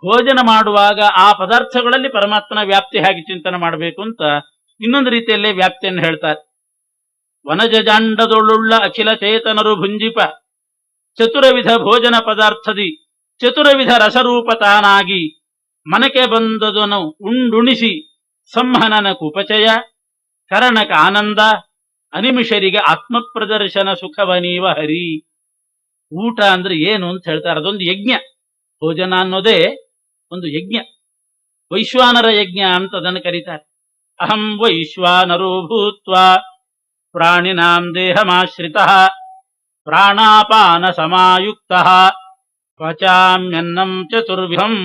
ಭೋಜನ ಮಾಡುವಾಗ ಆ ಪದಾರ್ಥಗಳಲ್ಲಿ ಪರಮಾತ್ಮನ ವ್ಯಾಪ್ತಿ ಹೇಗೆ ಚಿಂತನೆ ಮಾಡಬೇಕು ಅಂತ ಇನ್ನೊಂದು ರೀತಿಯಲ್ಲೇ ವ್ಯಾಪ್ತಿಯನ್ನು ಹೇಳ್ತಾರೆ. ವನಜಜಾಂಡದೊಳ್ಳುಳ್ಳ ಅಖಿಲ ಚೇತನರು ಭುಂಜಿಪ ಚತುರವಿಧ ಭೋಜನ ಪದಾರ್ಥದಿ ಚತುರವಿಧ ರಸರೂಪ ತಾನಾಗಿ ಮನಕೆ ಬಂದದನು ಉಂಡುಣಿಸಿ ಸಂಹನನ ಕುಪಚಯ ಕರಣಕ ಆನಂದ ಅನಿಮಿಷರಿಗೆ ಆತ್ಮ ಪ್ರದರ್ಶನ ಸುಖವನೀವ ಹರಿ. ಊಟ ಅಂದ್ರೆ ಏನು ಅಂತ ಹೇಳ್ತಾರೆ. ಅದೊಂದು ಯಜ್ಞ. ಭೋಜನ ಅನ್ನೋದೇ ಒಂದು ಯಜ್ಞ, ವೈಶ್ವಾನರ ಯಜ್ಞ ಅಂತ ಅದನ್ನು ಕರೀತಾರೆ. ಅಹಂ ವೈಶ್ವಾನರೋ ಭೂತ್ವ ಪ್ರಾಣಿನಾಂ ದೇಹಮಾಶ್ರಿತಃ ಪ್ರಾಣಾಪಾನ ಸಮಾಯುಕ್ತ ಪಚಾಮ್ಯನ್ನಂ ಚತುರ್ವಿಧಂ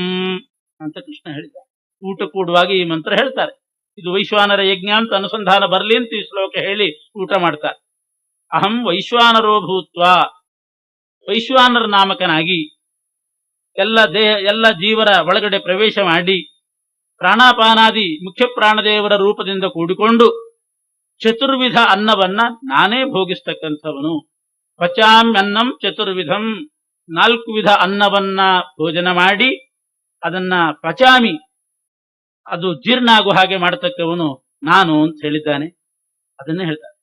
ಅಂತ ಕೃಷ್ಣ ಹೇಳಿದ್ದಾರೆ. ಊಟ ಕೂಡುವಾಗ ಈ ಮಂತ್ರ ಹೇಳ್ತಾರೆ. ಇದು ವೈಶ್ವಾನರ ಯಜ್ಞ ಅಂತ ಅನುಸಂಧಾನ ಬರಲಿ ಅಂತ ಈ ಶ್ಲೋಕ ಹೇಳಿ ಊಟ ಮಾಡ್ತಾರೆ. ಅಹಂ ವೈಶ್ವಾನರೋ ಭೂತ್ವ, ವೈಶ್ವಾನರ ನಾಮಕನಾಗಿ ಎಲ್ಲ ಜೀವರ ಒಳಗಡೆ ಪ್ರವೇಶ ಮಾಡಿ ಪ್ರಾಣಾಪಾನಾದಿ ಮುಖ್ಯ ಪ್ರಾಣದೇವರ ರೂಪದಿಂದ ಕೂಡಿಕೊಂಡು ಚತುರ್ವಿಧ ಅನ್ನವನ್ನ ನಾನೇ ಭೋಗಿಸ್ತಕ್ಕಂಥವನು. ಪಚಾಮ್ಯನ್ನಂ ಚತುರ್ವಿಧಂ, 4 ವಿಧ ಅನ್ನವನ್ನ ಭೋಜನ ಮಾಡಿ ಅದನ್ನ ಪಚಾಮಿ, ಅದು ಜೀರ್ಣ ಆಗುವ ಹಾಗೆ ಮಾಡತಕ್ಕವನು ನಾನು ಅಂತ ಹೇಳಿದ್ದಾನೆ. ಅದನ್ನೇ ಹೇಳ್ತಾರೆ.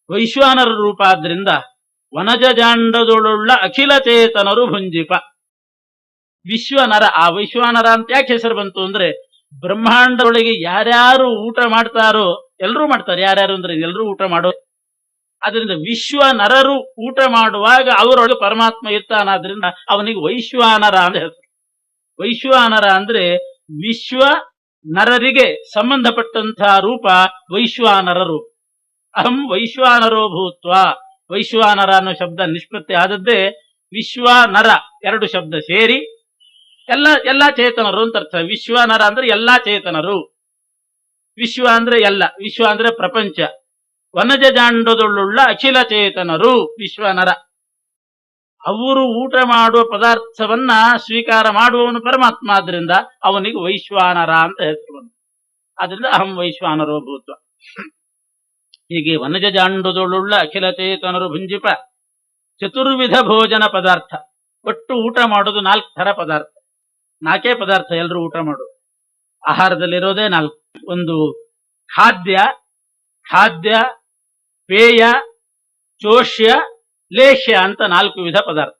ವೈಶ್ವಾನರ ರೂಪ ಆದ್ರಿಂದ ವನಜಜಾಂಡದೊಳುಳ್ಳ ಅಖಿಲ ಚೇತನರು ಭುಂಜಿಪ. ವಿಶ್ವನರ, ಆ ವೈಶ್ವಾನರ ಅಂತ ಯಾಕೆ ಹೆಸರು ಬಂತು ಅಂದ್ರೆ ಬ್ರಹ್ಮಾಂಡದೊಳಗೆ ಯಾರ್ಯಾರು ಊಟ ಮಾಡ್ತಾರೋ ಎಲ್ಲರೂ ಮಾಡ್ತಾರೆ. ಯಾರ್ಯಾರು ಅಂದ್ರೆ ಎಲ್ಲರೂ ಊಟ ಮಾಡೋ. ಅದರಿಂದ ವಿಶ್ವ ನರರು ಊಟ ಮಾಡುವಾಗ ಅವರೊಳಗೆ ಪರಮಾತ್ಮ ಇರ್ತಾನಾದ್ರಿಂದ ಅವನಿಗೆ ವೈಶ್ವಾನರ ಅಂತ ಹೆಸರು. ವೈಶ್ವಾನರ ಅಂದ್ರೆ ವಿಶ್ವ ನರರಿಗೆ ಸಂಬಂಧಪಟ್ಟಂತಹ ರೂಪ ವೈಶ್ವಾನರ ರೂಪ. ಅಹಂ ವೈಶ್ವಾನರೋ ಭೂತ್ವ, ವೈಶ್ವಾನರ ಅನ್ನೋ ಶಬ್ದ ನಿಷ್ಪತ್ತಿ ಆದದ್ದೇ ವಿಶ್ವಾನರ 2 ಶಬ್ದ ಸೇರಿ ಎಲ್ಲಾ ಚೇತನರು ಅಂತ ಅರ್ಥ. ವಿಶ್ವಾನರ ಅಂದ್ರೆ ಎಲ್ಲಾ ಚೇತನರು. ವಿಶ್ವ ಅಂದ್ರೆ ಎಲ್ಲ, ವಿಶ್ವ ಅಂದ್ರೆ ಪ್ರಪಂಚ. ವನಜಜಾಂಡದೊಳ್ಳುಳ್ಳ ಅಖಿಲ ಚೇತನರು ವಿಶ್ವನರ. ಅವರು ಊಟ ಮಾಡುವ ಪದಾರ್ಥವನ್ನ ಸ್ವೀಕಾರ ಮಾಡುವವನು ಪರಮಾತ್ಮ, ಆದ್ರಿಂದ ಅವನಿಗೆ ವೈಶ್ವಾನರ ಅಂತ ಹೆಸರು ಬಂತು. ಆದ್ರಿಂದ ಅಹಂ ವೈಶ್ವಾನರೋ ಭೂತ್ವ. ಹೀಗೆ ವನಜಜಾಂಡದೊಳ್ಳುಳ್ಳ ಅಖಿಲ ಚೇತನರು ಭುಂಜಿಪ ಚತುರ್ವಿಧ ಭೋಜನ ಪದಾರ್ಥ. ಒಟ್ಟು ಊಟ ಮಾಡೋದು 4 ಥರ ಪದಾರ್ಥ, 4 ಪದಾರ್ಥ ಎಲ್ಲರೂ ಊಟ ಮಾಡೋದು. ಆಹಾರದಲ್ಲಿರೋದೇ 4. ಒಂದು ಖಾದ್ಯ, ಪೇಯ, ಚೋಷ್ಯ, ಲೇಷ್ಯ ಅಂತ 4 ವಿಧ ಪದಾರ್ಥ.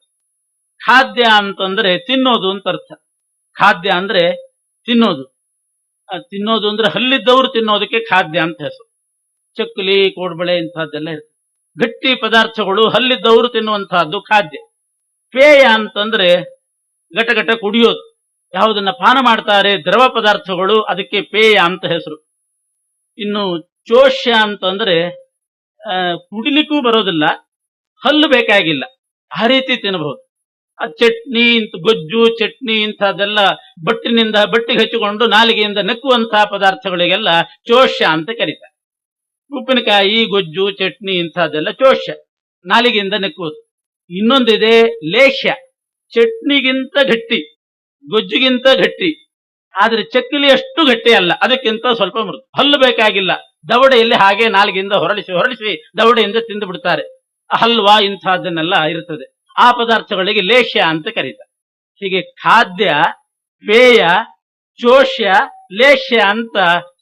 ಖಾದ್ಯ ಅಂತಂದ್ರೆ ತಿನ್ನೋದು ಅಂತ ಅರ್ಥ. ಖಾದ್ಯ ಅಂದ್ರೆ ತಿನ್ನೋದು ಅಂದ್ರೆ ಹಲ್ಲಿದ್ದವರು ತಿನ್ನೋದಕ್ಕೆ ಖಾದ್ಯ ಅಂತ ಹೆಸರು. ಚಕ್ಕಲಿ, ಕೋಡ್ಬಳೆ ಇಂತಹದ್ದೆಲ್ಲ ಇರ್ತದೆ. ಗಟ್ಟಿ ಪದಾರ್ಥಗಳು ಹಲ್ಲಿದ್ದವರು ತಿನ್ನುವಂತಹದ್ದು ಖಾದ್ಯ. ಪೇಯ ಅಂತಂದ್ರೆ ಘಟಘಟ ಕುಡಿಯೋದು, ಯಾವುದನ್ನ ಪಾನ ಮಾಡ್ತಾರೆ ದ್ರವ ಪದಾರ್ಥಗಳು, ಅದಕ್ಕೆ ಪೇಯ ಅಂತ ಹೆಸರು. ಇನ್ನು ಚೋಷ್ಯ ಅಂತಂದ್ರೆ ಕುಡಿಲಿಕ್ಕೂ ಬರೋದಿಲ್ಲ, ಹಲ್ಲು ಬೇಕಾಗಿಲ್ಲ, ಆ ರೀತಿ ತಿನ್ನಬಹುದು. ಚಟ್ನಿ, ಗೊಜ್ಜು, ಚಟ್ನಿ ಇಂಥದ್ದೆಲ್ಲ ಬಟ್ಟಿಗೆ ಹಚ್ಚಿಕೊಂಡು ನಾಲಿಗೆಯಿಂದ ನೆಕ್ಕುವಂತಹ ಪದಾರ್ಥಗಳಿಗೆಲ್ಲ ಚೋಷ್ಯ ಅಂತ ಕರೀತಾರೆ. ಉಪ್ಪಿನಕಾಯಿ, ಗೊಜ್ಜು, ಚಟ್ನಿ ಇಂಥದ್ದೆಲ್ಲ ಚೋಷ್ಯ, ನಾಲಿಗೆಯಿಂದ ನೆಕ್ಕುವುದು. ಇನ್ನೊಂದಿದೆ ಲೇಷ್ಯ, ಚಟ್ನಿಗಿಂತ ಗಟ್ಟಿ, ಗೊಜ್ಜಿಗಿಂತ ಗಟ್ಟಿ, ಆದ್ರೆ ಚಕ್ಕಲಿ ಅಷ್ಟು ಗಟ್ಟಿ ಅಲ್ಲ, ಅದಕ್ಕಿಂತ ಸ್ವಲ್ಪ ಮೃದು. ಹಲ್ಲು ಬೇಕಾಗಿಲ್ಲ, ದವಡೆಯಲ್ಲಿ ಹಾಗೆ ನಾಲಿಗೆಯಿಂದ ಹೊರಳಿಸಿ ದವಡೆಯಿಂದ ತಿಂದು ಬಿಡ್ತಾರೆ. ಹಲ್ವಾ ಇಂಥದ್ದನ್ನೆಲ್ಲ ಇರ್ತದೆ. ಆ ಪದಾರ್ಥಗಳಿಗೆ ಲೇಷ್ಯ ಅಂತ ಕರೀತಾರೆ. ಹೀಗೆ ಖಾದ್ಯ, ಪೇಯ, ಚೋಷ್ಯ, ಲೇಷ್ಯ ಅಂತ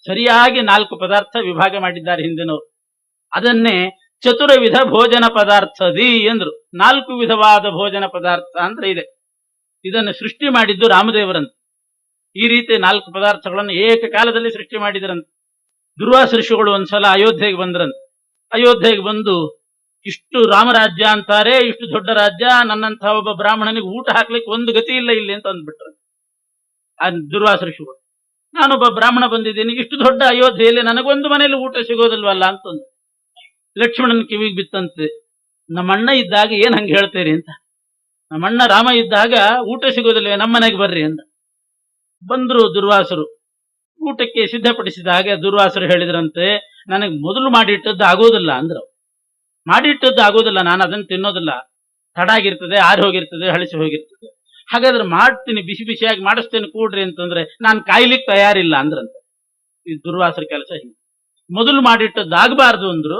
ಸರಿಯಾಗಿ 4 ಪದಾರ್ಥ ವಿಭಾಗ ಮಾಡಿದ್ದಾರೆ ಹಿಂದಿನವರು. ಅದನ್ನೇ ಚತುರ್ವಿಧ ಭೋಜನ ಪದಾರ್ಥದಿ ಎಂದ್ರು. 4 ವಿಧವಾದ ಭೋಜನ ಪದಾರ್ಥ ಅಂದ್ರೆ ಇದೆ. ಇದನ್ನು ಸೃಷ್ಟಿ ಮಾಡಿದ್ದು ರಾಮದೇವರಂತ. ಈ ರೀತಿ 4 ಪದಾರ್ಥಗಳನ್ನು ಏಕಕಾಲದಲ್ಲಿ ಸೃಷ್ಟಿ ಮಾಡಿದರಂತ. ದುರ್ವಾಸ ಋಷಿಗಳು ಒಂದ್ಸಲ ಅಯೋಧ್ಯೆಗೆ ಬಂದ್ರಂತ. ಅಯೋಧ್ಯೆಗೆ ಬಂದು ಇಷ್ಟು ರಾಮರಾಜ್ಯ ಅಂತಾರೆ, ಇಷ್ಟು ದೊಡ್ಡ ರಾಜ್ಯ, ನನ್ನಂತಹ ಒಬ್ಬ ಬ್ರಾಹ್ಮಣನಿಗೆ ಊಟ ಹಾಕ್ಲಿಕ್ಕೆ ಒಂದು ಗತಿ ಇಲ್ಲ ಇಲ್ಲಿ ಅಂತ ಅಂದ್ಬಿಟ್ರು ಆ ದುರ್ವಾಸ ಋಷಿಗಳು. ನಾನೊಬ್ಬ ಬ್ರಾಹ್ಮಣ ಬಂದಿದ್ದೀನಿ, ಇಷ್ಟು ದೊಡ್ಡ ಅಯೋಧ್ಯೆಯಲ್ಲಿ ನನಗೊಂದು ಮನೇಲಿ ಊಟ ಸಿಗೋದಿಲ್ವಲ್ಲ ಅಂತಂದು. ಲಕ್ಷ್ಮಣನ ಕಿವಿಗೆ ಬಿತ್ತಂತೆ, ನಮ್ಮಣ್ಣ ಇದ್ದಾಗ ಏನ್ ಹಂಗೆ ಹೇಳ್ತೀರಿ ಅಂತ. ನಮ್ಮಣ್ಣ ರಾಮ ಇದ್ದಾಗ ಊಟ ಸಿಗೋದಿಲ್ವೇ, ನಮ್ಮನೆಗೆ ಬರ್ರಿ ಅಂತ. ಬಂದ್ರು ದುರ್ವಾಸರು. ಊಟಕ್ಕೆ ಸಿದ್ಧಪಡಿಸಿದಾಗ ದುರ್ವಾಸರು ಹೇಳಿದ್ರಂತೆ, ನನಗೆ ಮೊದಲು ಮಾಡಿಟ್ಟದ್ದು ಆಗೋದಿಲ್ಲ ಅಂದ್ರು. ಮಾಡಿಟ್ಟದ್ದು ಆಗೋದಿಲ್ಲ, ನಾನು ಅದನ್ನು ತಿನ್ನೋದಿಲ್ಲ, ತಡಾಗಿರ್ತದೆ, ಆರಿ ಹೋಗಿರ್ತದೆ, ಹಳಿಸಿ ಹೋಗಿರ್ತದೆ. ಹಾಗಾದ್ರೆ ಮಾಡ್ತೀನಿ, ಬಿಸಿ ಬಿಸಿಯಾಗಿ ಮಾಡಿಸ್ತೇನೆ ಕೂಡ್ರಿ ಅಂತಂದ್ರೆ ನಾನು ಕಾಯ್ಲಿಕ್ಕೆ ತಯಾರಿಲ್ಲ ಅಂದ್ರಂತೆ. ಈ ದುರ್ವಾಸರ ಕೆಲಸ ಹಿಂಗೆ. ಮೊದಲು ಮಾಡಿಟ್ಟದ್ದು ಆಗಬಾರ್ದು ಅಂದ್ರು,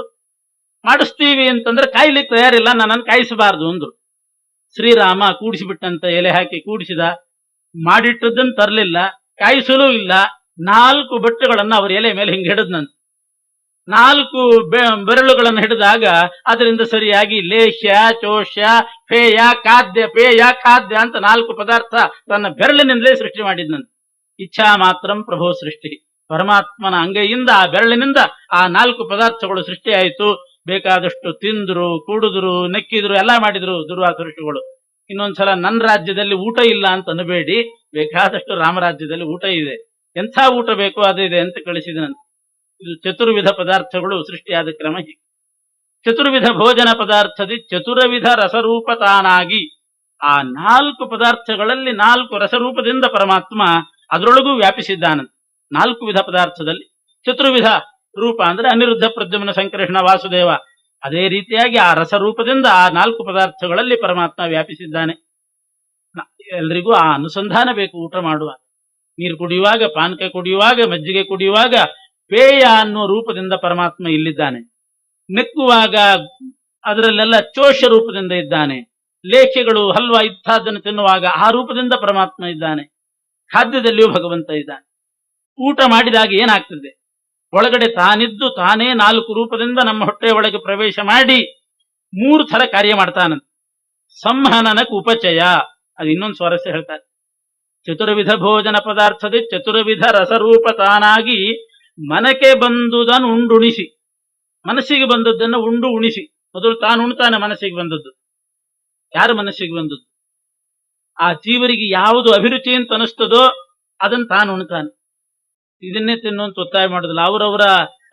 ಮಾಡಿಸ್ತೀವಿ ಅಂತಂದ್ರೆ ಕಾಯ್ಲಿಕ್ಕೆ ತಯಾರಿಲ್ಲ, ನನ್ನನ್ನು ಕಾಯಿಸಬಾರ್ದು ಅಂದ್ರು. ಶ್ರೀರಾಮ ಕೂಡಿಸಿಬಿಟ್ಟಂತ ಎಲೆ ಹಾಕಿ ಕೂಡಿಸಿದ. ಮಾಡಿಟ್ಟದ್ದನ್ನು ತರಲಿಲ್ಲ, ಕಾಯಿಸಲೂ ಇಲ್ಲ. 4 ಬಟ್ಟೆಗಳನ್ನು ಅವರ ಎಲೆ ಮೇಲೆ ಹಿಂಗೆ ಹಿಡಿದ್ನಂತೆ. 4 ಬೆರಳುಗಳನ್ನು ಹಿಡಿದಾಗ ಅದರಿಂದ ಸರಿಯಾಗಿ ಲೇಹ್ಯ, ಚೋಷ್ಯ, ಪೇಯ, ಖಾದ್ಯ, ಪೇಯ, ಖಾದ್ಯ ಅಂತ 4 ಪದಾರ್ಥ ತನ್ನ ಬೆರಳಿನಿಂದಲೇ ಸೃಷ್ಟಿ ಮಾಡಿದ್ನಂತೆ. ಇಚ್ಛಾ ಮಾತ್ರಂ ಪ್ರಭೋ ಸೃಷ್ಟಿ. ಪರಮಾತ್ಮನ ಅಂಗೈಯಿಂದ, ಆ ಬೆರಳಿನಿಂದ ಆ 4 ಪದಾರ್ಥಗಳು ಸೃಷ್ಟಿಯಾಯಿತು. ಬೇಕಾದಷ್ಟು ತಿಂದ್ರು, ಕುಡಿದ್ರು, ನೆಕ್ಕಿದ್ರು, ಎಲ್ಲ ಮಾಡಿದ್ರು ದುರ್ವಾಸ ಋಷಿಗಳು. ಇನ್ನೊಂದ್ಸಲ ನನ್ನ ರಾಜ್ಯದಲ್ಲಿ ಊಟ ಇಲ್ಲ ಅಂತ ಅನ್ಬೇಡಿ, ಬೇಕಾದಷ್ಟು ರಾಮರಾಜ್ಯದಲ್ಲಿ ಊಟ ಇದೆ, ಎಂಥ ಊಟ ಬೇಕೋ ಅದು ಇದೆ ಅಂತ ಕಳಿಸಿದನಂತೆ. ಇದು ಚತುರ್ವಿಧ ಪದಾರ್ಥಗಳು ಸೃಷ್ಟಿಯಾದ ಕ್ರಮ ಹೀಗೆ. ಚತುರ್ವಿಧ ಭೋಜನ ಪದಾರ್ಥದಿ ಚತುರವಿಧ ರಸರೂಪ ತಾನಾಗಿ, ಆ 4 ಪದಾರ್ಥಗಳಲ್ಲಿ 4 ರಸರೂಪದಿಂದ ಪರಮಾತ್ಮ ಅದರೊಳಗೂ ವ್ಯಾಪಿಸಿದ್ದಾನಂತೆ. 4 ವಿಧ ಪದಾರ್ಥದಲ್ಲಿ ಚತುರ್ವಿಧ ರೂಪ ಅಂದ್ರೆ ಅನಿರುದ್ಧ, ಪ್ರದ್ಯುಮ್ನ, ಸಂಕೃಷ್ಣ, ವಾಸುದೇವ. ಅದೇ ರೀತಿಯಾಗಿ ಆ ರಸರೂಪದಿಂದ ಆ 4 ಪದಾರ್ಥಗಳಲ್ಲಿ ಪರಮಾತ್ಮ ವ್ಯಾಪಿಸಿದ್ದಾನೆ. ಎಲ್ರಿಗೂ ಆ ಅನುಸಂಧಾನ ಬೇಕು. ಊಟ ಮಾಡುವಾಗ, ನೀರು ಕುಡಿಯುವಾಗ, ಪಾನಕ ಕುಡಿಯುವಾಗ, ಮಜ್ಜಿಗೆ ಕುಡಿಯುವಾಗ ಪೇಯ ಅನ್ನುವ ರೂಪದಿಂದ ಪರಮಾತ್ಮ ಇಲ್ಲಿದ್ದಾನೆ. ನೆಕ್ಕುವಾಗ ಅದರಲ್ಲೆಲ್ಲ ಚೋಷ ರೂಪದಿಂದ ಇದ್ದಾನೆ. ಲೇಖ್ಯಗಳು, ಹಲ್ವಾ ಇತ್ಯಾದನ್ನು ತಿನ್ನುವಾಗ ಆ ರೂಪದಿಂದ ಪರಮಾತ್ಮ ಇದ್ದಾನೆ. ಖಾದ್ಯದಲ್ಲಿಯೂ ಭಗವಂತ ಇದ್ದಾನೆ. ಊಟ ಮಾಡಿದಾಗ ಏನಾಗ್ತದೆ, ಒಳಗಡೆ ತಾನಿದ್ದು ತಾನೇ 4 ರೂಪದಿಂದ ನಮ್ಮ ಹೊಟ್ಟೆಯ ಒಳಗೆ ಪ್ರವೇಶ ಮಾಡಿ 3 ಥರ ಕಾರ್ಯ ಮಾಡ್ತಾನಂತೆ. ಸಂಹನನಕ್ಕೆ ಉಪಚಯ, ಅದು ಇನ್ನೊಂದು ಸ್ವಾರಸ್ಯ ಹೇಳ್ತಾರೆ. ಚತುರ್ವಿಧ ಭೋಜನ ಪದಾರ್ಥದ ಚತುರ್ವಿಧ ರಸರೂಪ ತಾನಾಗಿ ಮನಕ್ಕೆ ಬಂದುದನ್ನು ಉಂಡುಣಿಸಿ, ಮನಸ್ಸಿಗೆ ಬಂದದ್ದನ್ನು ಉಂಡು ಉಣಿಸಿ. ಮೊದಲು ತಾನು ಉಣ್ತಾನೆ ಮನಸ್ಸಿಗೆ ಬಂದದ್ದು. ಯಾರು ಮನಸ್ಸಿಗೆ ಬಂದದ್ದು? ಆ ಜೀವರಿಗೆ ಯಾವುದು ಅಭಿರುಚಿ ಅಂತ ಅನಿಸ್ತದೋ ಅದನ್ನು ತಾನು ಉಣ್ತಾನೆ. ಇದನ್ನೇ ತಿನ್ನುವಂತ ಒತ್ತಾಯ ಮಾಡುದಿಲ್ಲ.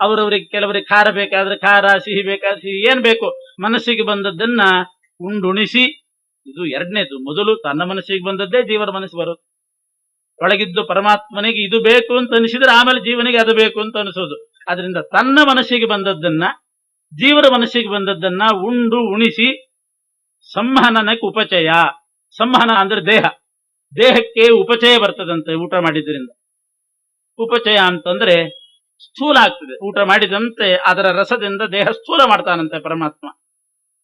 ಅವರವರಿಗೆ ಕೆಲವರಿಗೆ ಖಾರ ಬೇಕಾದ್ರೆ ಖಾರ, ಸಿಹಿ ಬೇಕಾದ್ರೆ ಸಿಹಿ, ಏನ್ ಬೇಕು ಮನಸ್ಸಿಗೆ ಬಂದದ್ದನ್ನ ಉಂಡುಣಿಸಿ. ಇದು ಎರಡನೇದು. ಮೊದಲು ತನ್ನ ಮನಸ್ಸಿಗೆ ಬಂದದ್ದೇ ಜೀವನ ಮನಸ್ಸು ಬರೋದು. ಒಳಗಿದ್ದು ಪರಮಾತ್ಮನಿಗೆ ಇದು ಬೇಕು ಅಂತ ಅನಿಸಿದ್ರೆ ಆಮೇಲೆ ಜೀವನಿಗೆ ಅದು ಬೇಕು ಅಂತ ಅನಿಸೋದು. ಅದರಿಂದ ತನ್ನ ಮನಸ್ಸಿಗೆ ಬಂದದ್ದನ್ನ, ಜೀವನ ಮನಸ್ಸಿಗೆ ಬಂದದ್ದನ್ನ ಉಂಡು ಉಣಿಸಿ ಸಂಹನನಕ್ಕೆ ಉಪಚಯ. ಸಂಹನ ಅಂದ್ರೆ ದೇಹ, ದೇಹಕ್ಕೆ ಉಪಚಯ ಬರ್ತದಂತೆ ಊಟ ಮಾಡಿದ್ರಿಂದ. ಉಪಚಯ ಅಂತಂದ್ರೆ ಸ್ಥೂಲ ಆಗ್ತದೆ. ಊಟ ಮಾಡಿದಂತೆ ಅದರ ರಸದಿಂದ ದೇಹ ಸ್ಥೂಲ ಮಾಡ್ತಾನಂತೆ ಪರಮಾತ್ಮ.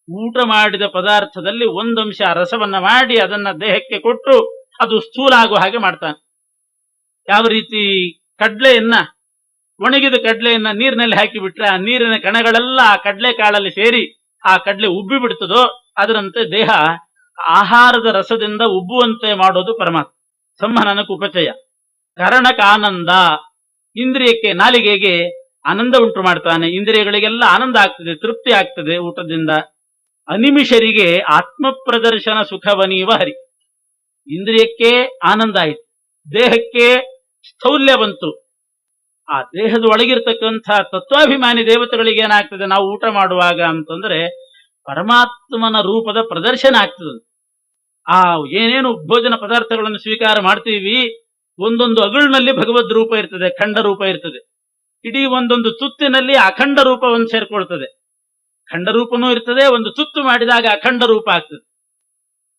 ಊಟ ಮಾಡಿದ ಪದಾರ್ಥದಲ್ಲಿ ಒಂದಂಶ ರಸವನ್ನ ಮಾಡಿ ಅದನ್ನ ದೇಹಕ್ಕೆ ಕೊಟ್ಟು ಅದು ಸ್ಥೂಲ ಆಗುವ ಹಾಗೆ ಮಾಡ್ತಾನೆ. ಯಾವ ರೀತಿ ಕಡ್ಲೆಯನ್ನ, ಒಣಗಿದ ಕಡ್ಲೆಯನ್ನ ನೀರಿನಲ್ಲಿ ಹಾಕಿ ಬಿಟ್ರೆ ಆ ನೀರಿನ ಕಣಗಳೆಲ್ಲ ಆ ಕಡ್ಲೆ ಕಾಳಲ್ಲಿ ಸೇರಿ ಆ ಕಡ್ಲೆ ಉಬ್ಬಿ ಬಿಡ್ತದೋ ಅದರಂತೆ ದೇಹ ಆಹಾರದ ರಸದಿಂದ ಉಬ್ಬುವಂತೆ ಮಾಡೋದು ಪರಮಾತ್ಮ. ಸಂಹನನಕ್ಕೆ ಉಪಚಯ. ಕರಣಕ ಆನಂದ, ಇಂದ್ರಿಯಕ್ಕೆ, ನಾಲಿಗೆಗೆ ಆನಂದ ಉಂಟು ಮಾಡ್ತಾನೆ. ಇಂದ್ರಿಯಗಳಿಗೆಲ್ಲ ಆನಂದ ಆಗ್ತದೆ, ತೃಪ್ತಿ ಆಗ್ತದೆ ಊಟದಿಂದ. ಅನಿಮಿಷರಿಗೆ ಆತ್ಮ ಪ್ರದರ್ಶನ ಸುಖವನೀವ ಹರಿ. ಇಂದ್ರಿಯಕ್ಕೆ ಆನಂದ ಆಯಿತು, ದೇಹಕ್ಕೆ ಸ್ಥೌಲ್ಯ ಬಂತು. ಆ ದೇಹದ ಒಳಗಿರ್ತಕ್ಕಂಥ ತತ್ವಾಭಿಮಾನಿ ದೇವತೆಗಳಿಗೆ ಏನಾಗ್ತದೆ ನಾವು ಊಟ ಮಾಡುವಾಗ ಅಂತಂದ್ರೆ ಪರಮಾತ್ಮನ ರೂಪದ ಪ್ರದರ್ಶನ ಆಗ್ತದೆ. ಆ ಏನೇನು ಭೋಜನ ಪದಾರ್ಥಗಳನ್ನು ಸ್ವೀಕಾರ ಮಾಡ್ತೀವಿ, ಒಂದೊಂದು ಅಗಳಿನಲ್ಲಿ ಭಗವದ್ ರೂಪ ಇರ್ತದೆ, ಖಂಡ ರೂಪ ಇರ್ತದೆ. ಇಡೀ ಒಂದೊಂದು ತುತ್ತಿನಲ್ಲಿ ಅಖಂಡ ರೂಪ ಒಂದು ಸೇರ್ಕೊಳ್ತದೆ. ಖಂಡ ರೂಪನೂ ಇರ್ತದೆ, ಒಂದು ತುತ್ತು ಮಾಡಿದಾಗ ಅಖಂಡ ರೂಪ ಆಗ್ತದೆ.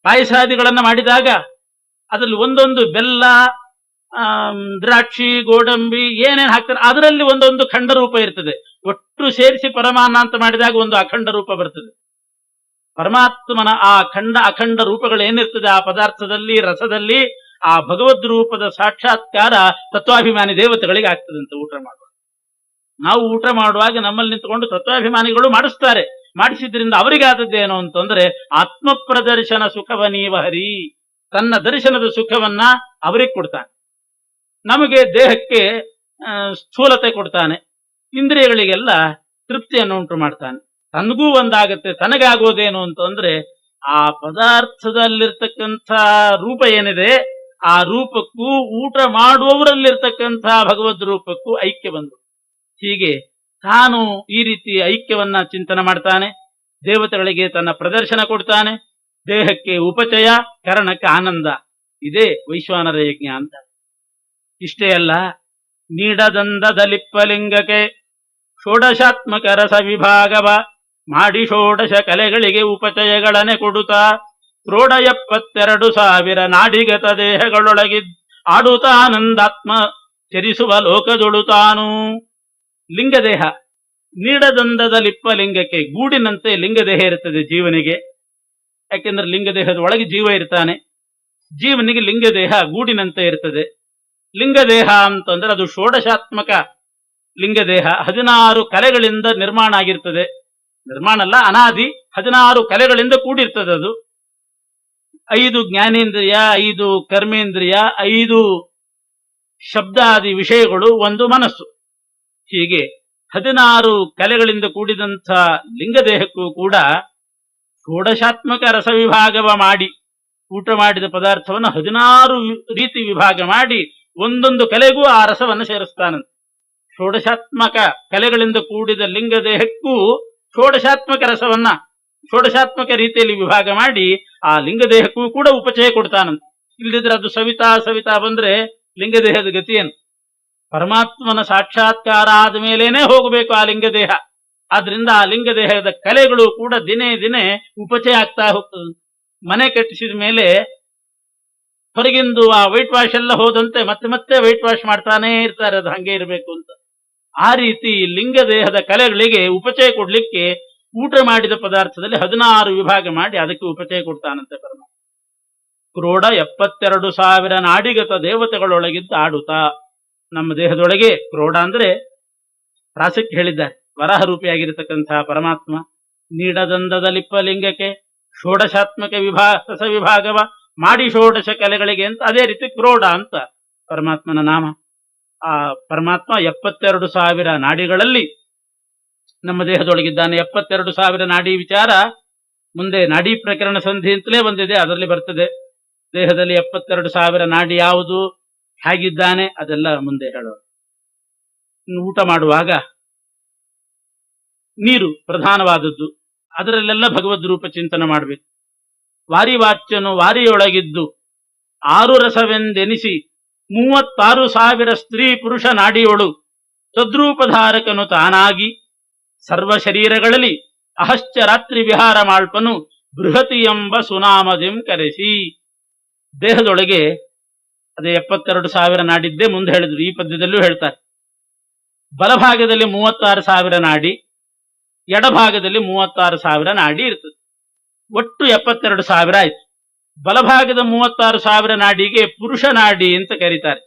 ಪಾಯಸಾದಿಗಳನ್ನ ಮಾಡಿದಾಗ ಅದರಲ್ಲಿ ಒಂದೊಂದು ಬೆಲ್ಲ, ದ್ರಾಕ್ಷಿ, ಗೋಡಂಬಿ ಏನೇನು ಹಾಕ್ತಾರೆ ಅದರಲ್ಲಿ ಒಂದೊಂದು ಖಂಡ ರೂಪ ಇರ್ತದೆ. ಒಟ್ಟು ಸೇರಿಸಿ ಪರಮಾನ್ನ ಅಂತ ಮಾಡಿದಾಗ ಒಂದು ಅಖಂಡ ರೂಪ ಬರ್ತದೆ. ಪರಮಾತ್ಮನ ಆ ಅಖಂಡ ರೂಪಗಳು ಏನಿರ್ತದೆ ಆ ಪದಾರ್ಥದಲ್ಲಿ, ರಸದಲ್ಲಿ, ಆ ಭಗವದ್ ರೂಪದ ಸಾಕ್ಷಾತ್ಕಾರ ತತ್ವಾಭಿಮಾನಿ ದೇವತೆಗಳಿಗೆ ಆಗ್ತದಂತೆ ಊಟ ಮಾಡುವಾಗ. ನಾವು ಊಟ ಮಾಡುವಾಗ ನಮ್ಮಲ್ಲಿ ನಿಂತುಕೊಂಡು ತತ್ವಾಭಿಮಾನಿಗಳು ಮಾಡಿಸ್ತಾರೆ. ಮಾಡಿಸಿದ್ರಿಂದ ಅವರಿಗಾದದ್ದೇನು ಅಂತಂದ್ರೆ ಆತ್ಮ ಪ್ರದರ್ಶನ ಸುಖವನೀವ ಹರಿ. ತನ್ನ ದರ್ಶನದ ಸುಖವನ್ನ ಅವರಿಗೆ ಕೊಡ್ತಾನೆ. ನಮಗೆ ದೇಹಕ್ಕೆ ಸ್ಥೂಲತೆ ಕೊಡ್ತಾನೆ, ಇಂದ್ರಿಯಗಳಿಗೆಲ್ಲ ತೃಪ್ತಿಯನ್ನು ಉಂಟು ಮಾಡ್ತಾನೆ. ತನಗೂ ಒಂದಾಗತ್ತೆ. ತನಗಾಗೋದೇನು ಅಂತಂದ್ರೆ ಆ ಪದಾರ್ಥದಲ್ಲಿರ್ತಕ್ಕಂಥ ರೂಪ ಏನಿದೆ ಆ ರೂಪಕ್ಕೂ ಊಟ ಮಾಡುವವರಲ್ಲಿರ್ತಕ್ಕಂಥ ಭಗವದ್ ರೂಪಕ್ಕೂ ಐಕ್ಯ ಬಂದು, ಹೀಗೆ ತಾನು ಈ ರೀತಿ ಐಕ್ಯವನ್ನ ಚಿಂತನೆ ಮಾಡ್ತಾನೆ. ದೇವತೆಗಳಿಗೆ ತನ್ನ ಪ್ರದರ್ಶನ ಕೊಡ್ತಾನೆ, ದೇಹಕ್ಕೆ ಉಪಚಯ, ಕರಣಕ್ಕೆ ಆನಂದ. ಇದೇ ವೈಶ್ವಾನರ ಯಜ್ಞ ಅಂತ. ಇಷ್ಟೇ ಅಲ್ಲ, ನೀಡದಂದಲಿಪ್ಪಲಿಂಗಕ್ಕೆ ಷೋಡಶಾತ್ಮಕ ರಸ ವಿಭಾಗವ ಮಾಡಿ ಷೋಡಶ ಕಲೆಗಳಿಗೆ ಉಪಚಯಗಳನೆ ಕೊಡುತ್ತಾ 72,000 ನಾಡಿಗತ ದೇಹಗಳೊಳಗಿದ್ ಆಡುತ್ತಾನಂದಾತ್ಮ ಚರಿಸುವ ಲೋಕದೊಳುತ್ತಾನು. ಲಿಂಗದೇಹ, ನೀಡದಂದದ ಲಿಪ್ಪಲಿಂಗಕ್ಕೆ ಗೂಡಿನಂತೆ ಲಿಂಗದೇಹ ಇರ್ತದೆ ಜೀವನಿಗೆ. ಯಾಕೆಂದ್ರೆ ಲಿಂಗದೇಹದ ಒಳಗೆ ಜೀವ ಇರ್ತಾನೆ. ಜೀವನಿಗೆ ಲಿಂಗದೇಹ ಗೂಡಿನಂತೆ ಇರ್ತದೆ. ಲಿಂಗದೇಹ ಅಂತಂದ್ರೆ ಅದು ಷೋಡಶಾತ್ಮಕ ಲಿಂಗದೇಹ, 16 ಕಲೆಗಳಿಂದ ನಿರ್ಮಾಣ ಆಗಿರ್ತದೆ. ನಿರ್ಮಾಣ ಅಲ್ಲ, ಅನಾದಿ 16 ಕಲೆಗಳಿಂದ ಕೂಡಿರ್ತದೆ. ಅದು 5 ಜ್ಞಾನೇಂದ್ರಿಯ, 5 ಕರ್ಮೇಂದ್ರಿಯ, 5 ಶಬ್ದಾದಿ ವಿಷಯಗಳು, 1 ಮನಸ್ಸು. ಹೀಗೆ 16 ಕಲೆಗಳಿಂದ ಕೂಡಿದಂಥ ಲಿಂಗದೇಹಕ್ಕೂ ಕೂಡ ಷೋಡಶಾತ್ಮಕ ರಸವಿಭಾಗವ ಮಾಡಿ, ಊಟ ಮಾಡಿದ ಪದಾರ್ಥವನ್ನು 16 ರೀತಿ ವಿಭಾಗ ಮಾಡಿ ಒಂದೊಂದು ಕಲೆಗೂ ಆ ರಸವನ್ನು ಸೇರಿಸ್ತಾನಂತೆ. ಷೋಡಶಾತ್ಮಕ ಕಲೆಗಳಿಂದ ಕೂಡಿದ ಲಿಂಗದೇಹಕ್ಕೂ ಷೋಡಶಾತ್ಮಕ ರಸವನ್ನ ಷೋಡಶಾತ್ಮಕ ರೀತಿಯಲ್ಲಿ ವಿಭಾಗ ಮಾಡಿ ಆ ಲಿಂಗದೇಹಕ್ಕೂ ಕೂಡ ಉಪಚಯ ಕೊಡ್ತಾನಂತೆ. ಇಲ್ಲದಿದ್ರೆ ಅದು ಸವಿತಾ ಬಂದ್ರೆ ಲಿಂಗದೇಹದ ಗತಿಯೇನು? ಪರಮಾತ್ಮನ ಸಾಕ್ಷಾತ್ಕಾರ ಆದ ಮೇಲೇನೆ ಹೋಗಬೇಕು ಆ ಲಿಂಗದೇಹ. ಆದ್ರಿಂದ ಆ ಲಿಂಗದೇಹದ ಕಲೆಗಳು ಕೂಡ ದಿನೇ ದಿನೇ ಉಪಚಯ ಆಗ್ತಾ ಹೋಗ್ತದೆ. ಮನೆ ಕಟ್ಟಿಸಿದ ಮೇಲೆ ಹೊರಗಿಂದು ಆ ವೈಟ್ ವಾಶ್ ಎಲ್ಲ ಹೋದಂತೆ ಮತ್ತೆ ಮತ್ತೆ ವೈಟ್ ವಾಶ್ ಮಾಡ್ತಾನೇ ಇರ್ತಾರೆ, ಅದು ಹಂಗೆ ಇರಬೇಕು ಅಂತ. ಆ ರೀತಿ ಲಿಂಗದೇಹದ ಕಲೆಗಳಿಗೆ ಉಪಚಯ ಕೊಡ್ಲಿಕ್ಕೆ ಊಟ ಮಾಡಿದ ಪದಾರ್ಥದಲ್ಲಿ 16 ವಿಭಾಗ ಮಾಡಿ ಅದಕ್ಕೆ ಉಪಚಯ ಕೊಡ್ತಾನಂತೆ ಪರಮಾತ್ಮ. ಕ್ರೋಢ 72,000 ನಾಡಿಗತ ದೇವತೆಗಳೊಳಗಿದ್ದ ಆಡುತ್ತಾ. ನಮ್ಮ ದೇಹದೊಳಗೆ ಕ್ರೋಢ ಅಂದ್ರೆ ಪ್ರಾಸಕ್ಕೆ ಹೇಳಿದ್ದಾರೆ, ವರಾಹ ರೂಪಿಯಾಗಿರತಕ್ಕಂತಹ ಪರಮಾತ್ಮ. ನೀಡದಂದದ ಲಿಪ್ಪಲಿಂಗಕ್ಕೆ ಷೋಡಶಾತ್ಮಕ ರಸವಿಭಾಗವ ಮಾಡಿ ಷೋಡಶ ಕಲೆಗಳಿಗೆ ಅಂತ, ಅದೇ ರೀತಿ ಕ್ರೋಢ ಅಂತ ಪರಮಾತ್ಮನ ನಾಮ. ಆ ಪರಮಾತ್ಮ 72,000 ನಾಡಿಗಳಲ್ಲಿ ನಮ್ಮ ದೇಹದೊಳಗಿದ್ದಾನೆ. 72,000 ನಾಡಿ ವಿಚಾರ ಮುಂದೆ ನಾಡಿ ಪ್ರಕರಣ ಸಂಧಿ ಅಂತಲೇ ಬಂದಿದೆ, ಅದರಲ್ಲಿ ಬರ್ತದೆ. ದೇಹದಲ್ಲಿ 72,000 ನಾಡಿ ಯಾವುದು, ಹೇಗಿದ್ದಾನೆ, ಅದೆಲ್ಲ ಮುಂದೆ ಹೇಳೋಣ. ಊಟ ಮಾಡುವಾಗ ನೀರು ಪ್ರಧಾನವಾದದ್ದು, ಅದರಲ್ಲೆಲ್ಲ ಭಗವದ್ ರೂಪ ಚಿಂತನೆ ಮಾಡಬೇಕು. ವಾರಿವಾಚ್ಯನು ವಾರಿಯೊಳಗಿದ್ದು 6 ರಸವೆಂದೆನಿಸಿ 36,000 ಸ್ತ್ರೀ ಪುರುಷ ನಾಡಿಯೊಳು ತದ್ರೂಪಧಾರಕನು ತಾನಾಗಿ ಸರ್ವ ಶರೀರಗಳಲ್ಲಿ ಅಹಶ್ಚ ರಾತ್ರಿ ವಿಹಾರ ಮಾಳ್ಪನು ಬೃಹತಿ ಎಂಬ ಸುನಾಮದಿಂ ಕರೆಸಿ. ದೇಹದೊಳಗೆ ಅದೇ 72,000 ನಾಡಿದ್ದೇ ಮುಂದೆ ಹೇಳಿದ್ರು, ಈ ಪದ್ಯದಲ್ಲೂ ಹೇಳ್ತಾರೆ. ಬಲಭಾಗದಲ್ಲಿ 36,000 ನಾಡಿ, ಎಡಭಾಗದಲ್ಲಿ 36,000 ನಾಡಿ ಇರ್ತದೆ. ಒಟ್ಟು 72,000 ಆಯ್ತು. ಬಲಭಾಗದ 36,000 ನಾಡಿಗೆ ಪುರುಷ ನಾಡಿ ಅಂತ ಕರೀತಾರೆ.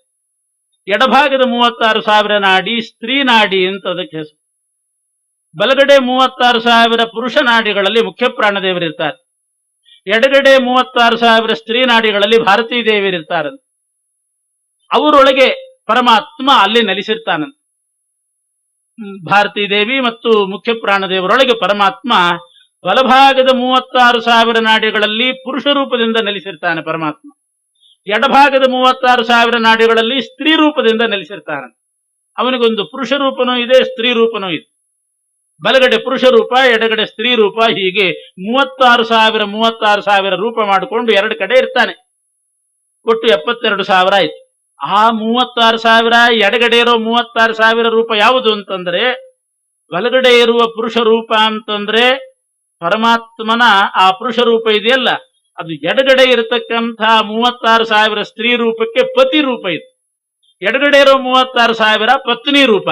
ಎಡಭಾಗದ 36,000 ನಾಡಿ ಸ್ತ್ರೀ ನಾಡಿ ಅಂತ ಅದಕ್ಕೆ ಹೆಸರು. ಬಲಗಡೆ 36,000 ಪುರುಷ ನಾಡಿಗಳಲ್ಲಿ ಮುಖ್ಯ ಪ್ರಾಣದೇವರಿರ್ತಾರೆ. ಎಡಗಡೆ 36,000 ಸ್ತ್ರೀ ನಾಡಿಗಳಲ್ಲಿ ಭಾರತೀ ದೇವಿಯರಿರ್ತಾರೆ. ಅವರೊಳಗೆ ಪರಮಾತ್ಮ ಅಲ್ಲಿ ನೆಲೆಸಿರ್ತಾನಂತೆ. ಭಾರತೀ ದೇವಿ ಮತ್ತು ಮುಖ್ಯ ಪ್ರಾಣದೇವರೊಳಗೆ ಪರಮಾತ್ಮ ಬಲಭಾಗದ 36,000 ನಾಡಿಗಳಲ್ಲಿ ಪುರುಷ ರೂಪದಿಂದ ನೆಲೆಸಿರ್ತಾನೆ ಪರಮಾತ್ಮ. ಎಡಭಾಗದ 36,000 ನಾಡಿಗಳಲ್ಲಿ ಸ್ತ್ರೀ ರೂಪದಿಂದ ನೆಲೆಸಿರ್ತಾನೆ. ಅವನಿಗೊಂದು ಪುರುಷ ರೂಪನೂ ಇದೆ, ಸ್ತ್ರೀ ರೂಪನೂ ಇದೆ. ಬಲಗಡೆ ಪುರುಷ ರೂಪ, ಎಡಗಡೆ ಸ್ತ್ರೀ ರೂಪ, ಹೀಗೆ 36,000 ರೂಪ ಮಾಡಿಕೊಂಡು 2 ಕಡೆ ಇರ್ತಾನೆ. ಒಟ್ಟು 72,000 ಆಯ್ತು. ಆ 36,000 ಎಡಗಡೆ ಇರೋ 36,000 ರೂಪ ಯಾವುದು ಅಂತಂದ್ರೆ, ಬಲಗಡೆ ಇರುವ ಪುರುಷ ರೂಪ ಅಂತಂದ್ರೆ ಪರಮಾತ್ಮನ ಆ ಪುರುಷ ರೂಪ ಇದೆಯಲ್ಲ, ಅದು ಎಡಗಡೆ ಇರತಕ್ಕಂಥ 36,000 ಸ್ತ್ರೀ ರೂಪಕ್ಕೆ ಪತಿ ರೂಪ ಇದೆ. ಎಡಗಡೆ ಇರೋ 36,000 ಪತ್ನಿ ರೂಪ.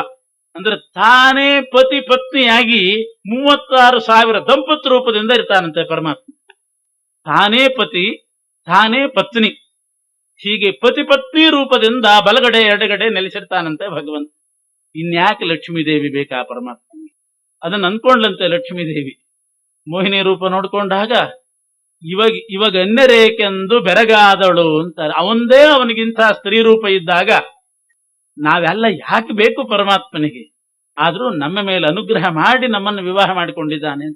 ಅಂದ್ರೆ ತಾನೇ ಪತಿ ಪತ್ನಿಯಾಗಿ 36,000 ದಂಪತಿ ರೂಪದಿಂದ ಇರ್ತಾನಂತೆ ಪರಮಾತ್ಮ. ತಾನೇ ಪತಿ, ತಾನೇ ಪತ್ನಿ, ಹೀಗೆ ಪತಿ ಪತ್ನಿ ರೂಪದಿಂದ ಬಲಗಡೆ ಎಡಗಡೆ ನೆಲೆಸಿರ್ತಾನಂತೆ ಭಗವಂತ. ಇನ್ಯಾಕೆ ಲಕ್ಷ್ಮೀದೇವಿ ಬೇಕಾ ಪರಮಾತ್ಮ? ಅದನ್ನ ಅನ್ಕೊಂಡ್ಲಂತೆ ಲಕ್ಷ್ಮೀದೇವಿ. ಮೋಹಿನಿ ರೂಪ ನೋಡ್ಕೊಂಡಾಗ ಇವಾಗ ಅನ್ಯರೇಕೆಂದು ಬೆರಗಾದಳು ಅಂತಾರೆ. ಅವಂದೇ ಅವನಿಗಿಂತ ಸ್ತ್ರೀ ರೂಪ ಇದ್ದಾಗ ನಾವೆಲ್ಲ ಯಾಕೆ ಬೇಕು ಪರಮಾತ್ಮನಿಗೆ? ಆದ್ರೂ ನಮ್ಮ ಮೇಲೆ ಅನುಗ್ರಹ ಮಾಡಿ ನಮ್ಮನ್ನು ವಿವಾಹ ಮಾಡಿಕೊಂಡಿದ್ದಾನೆ.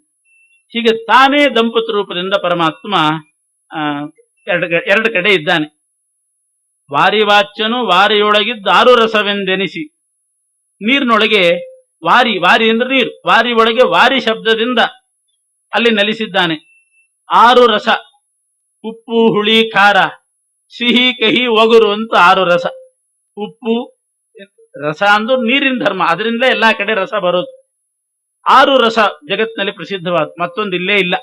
ಹೀಗೆ ತಾನೇ ದಂಪತಿ ರೂಪದಿಂದ ಪರಮಾತ್ಮ 2 ಕಡೆ ಇದ್ದಾನೆ. ವಾರಿವಾಚ್ಯನು ವಾರಿಯೊಳಗಿದ್ದ 6 ರಸವೆಂದೆನಿಸಿ. ನೀರಿನೊಳಗೆ ವಾರಿ ಅಂದ್ರೆ ನೀರು, ವಾರಿ ಒಳಗೆ ವಾರಿ ಶಬ್ದದಿಂದ ಅಲ್ಲಿ ನೆಲೆಸಿದ್ದಾನೆ. 6 ರಸ, ಉಪ್ಪು, ಹುಳಿ, ಖಾರ, ಸಿಹಿ, ಕಹಿ, ಒಗರು ಅಂತ 6 ರಸ. ಉಪ್ಪು ರಸ ಅಂದ್ರೆ ನೀರಿನ ಧರ್ಮ, ಅದರಿಂದಲೇ ಎಲ್ಲಾ ಕಡೆ ರಸ ಬರೋದು. 6 ರಸ ಜಗತ್ತಿನಲ್ಲಿ ಪ್ರಸಿದ್ಧವಾದ, ಮತ್ತೊಂದು ಇಲ್ಲೇ ಇಲ್ಲ.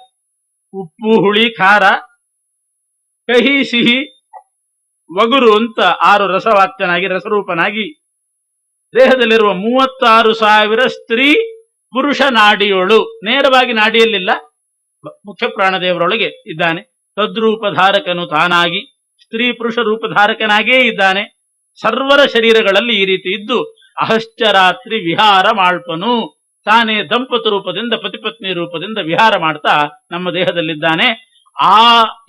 ಉಪ್ಪು, ಹುಳಿ, ಖಾರ, ಕಹಿ, ಸಿಹಿ, ಒಗುರು ಅಂತ 6 ರಸವಾಚ್ಯನಾಗಿ ರಸರೂಪನಾಗಿ ದೇಹದಲ್ಲಿರುವ 36,000 ಸ್ತ್ರೀ ಪುರುಷ ನಾಡಿಯೋಳು, ನೇರವಾಗಿ ನಾಡಿಯಲ್ಲಿಲ್ಲ, ಮುಖ್ಯ ಪ್ರಾಣದೇವರೊಳಗೆ ಇದ್ದಾನೆ. ತದ್ರೂಪಧಾರಕನು ತಾನಾಗಿ ಸ್ತ್ರೀ ಪುರುಷ ರೂಪಧಾರಕನಾಗೇ ಇದ್ದಾನೆ. ಸರ್ವರ ಶರೀರಗಳಲ್ಲಿ ಈ ರೀತಿ ಇದ್ದು ಅಹಶ್ಚರಾತ್ರಿ ವಿಹಾರ ಮಾಳ್ಪನು, ತಾನೇ ದಂಪತಿ ರೂಪದಿಂದ ಪತಿಪತ್ನಿ ರೂಪದಿಂದ ವಿಹಾರ ಮಾಡ್ತಾ ನಮ್ಮ ದೇಹದಲ್ಲಿದ್ದಾನೆ. ಆ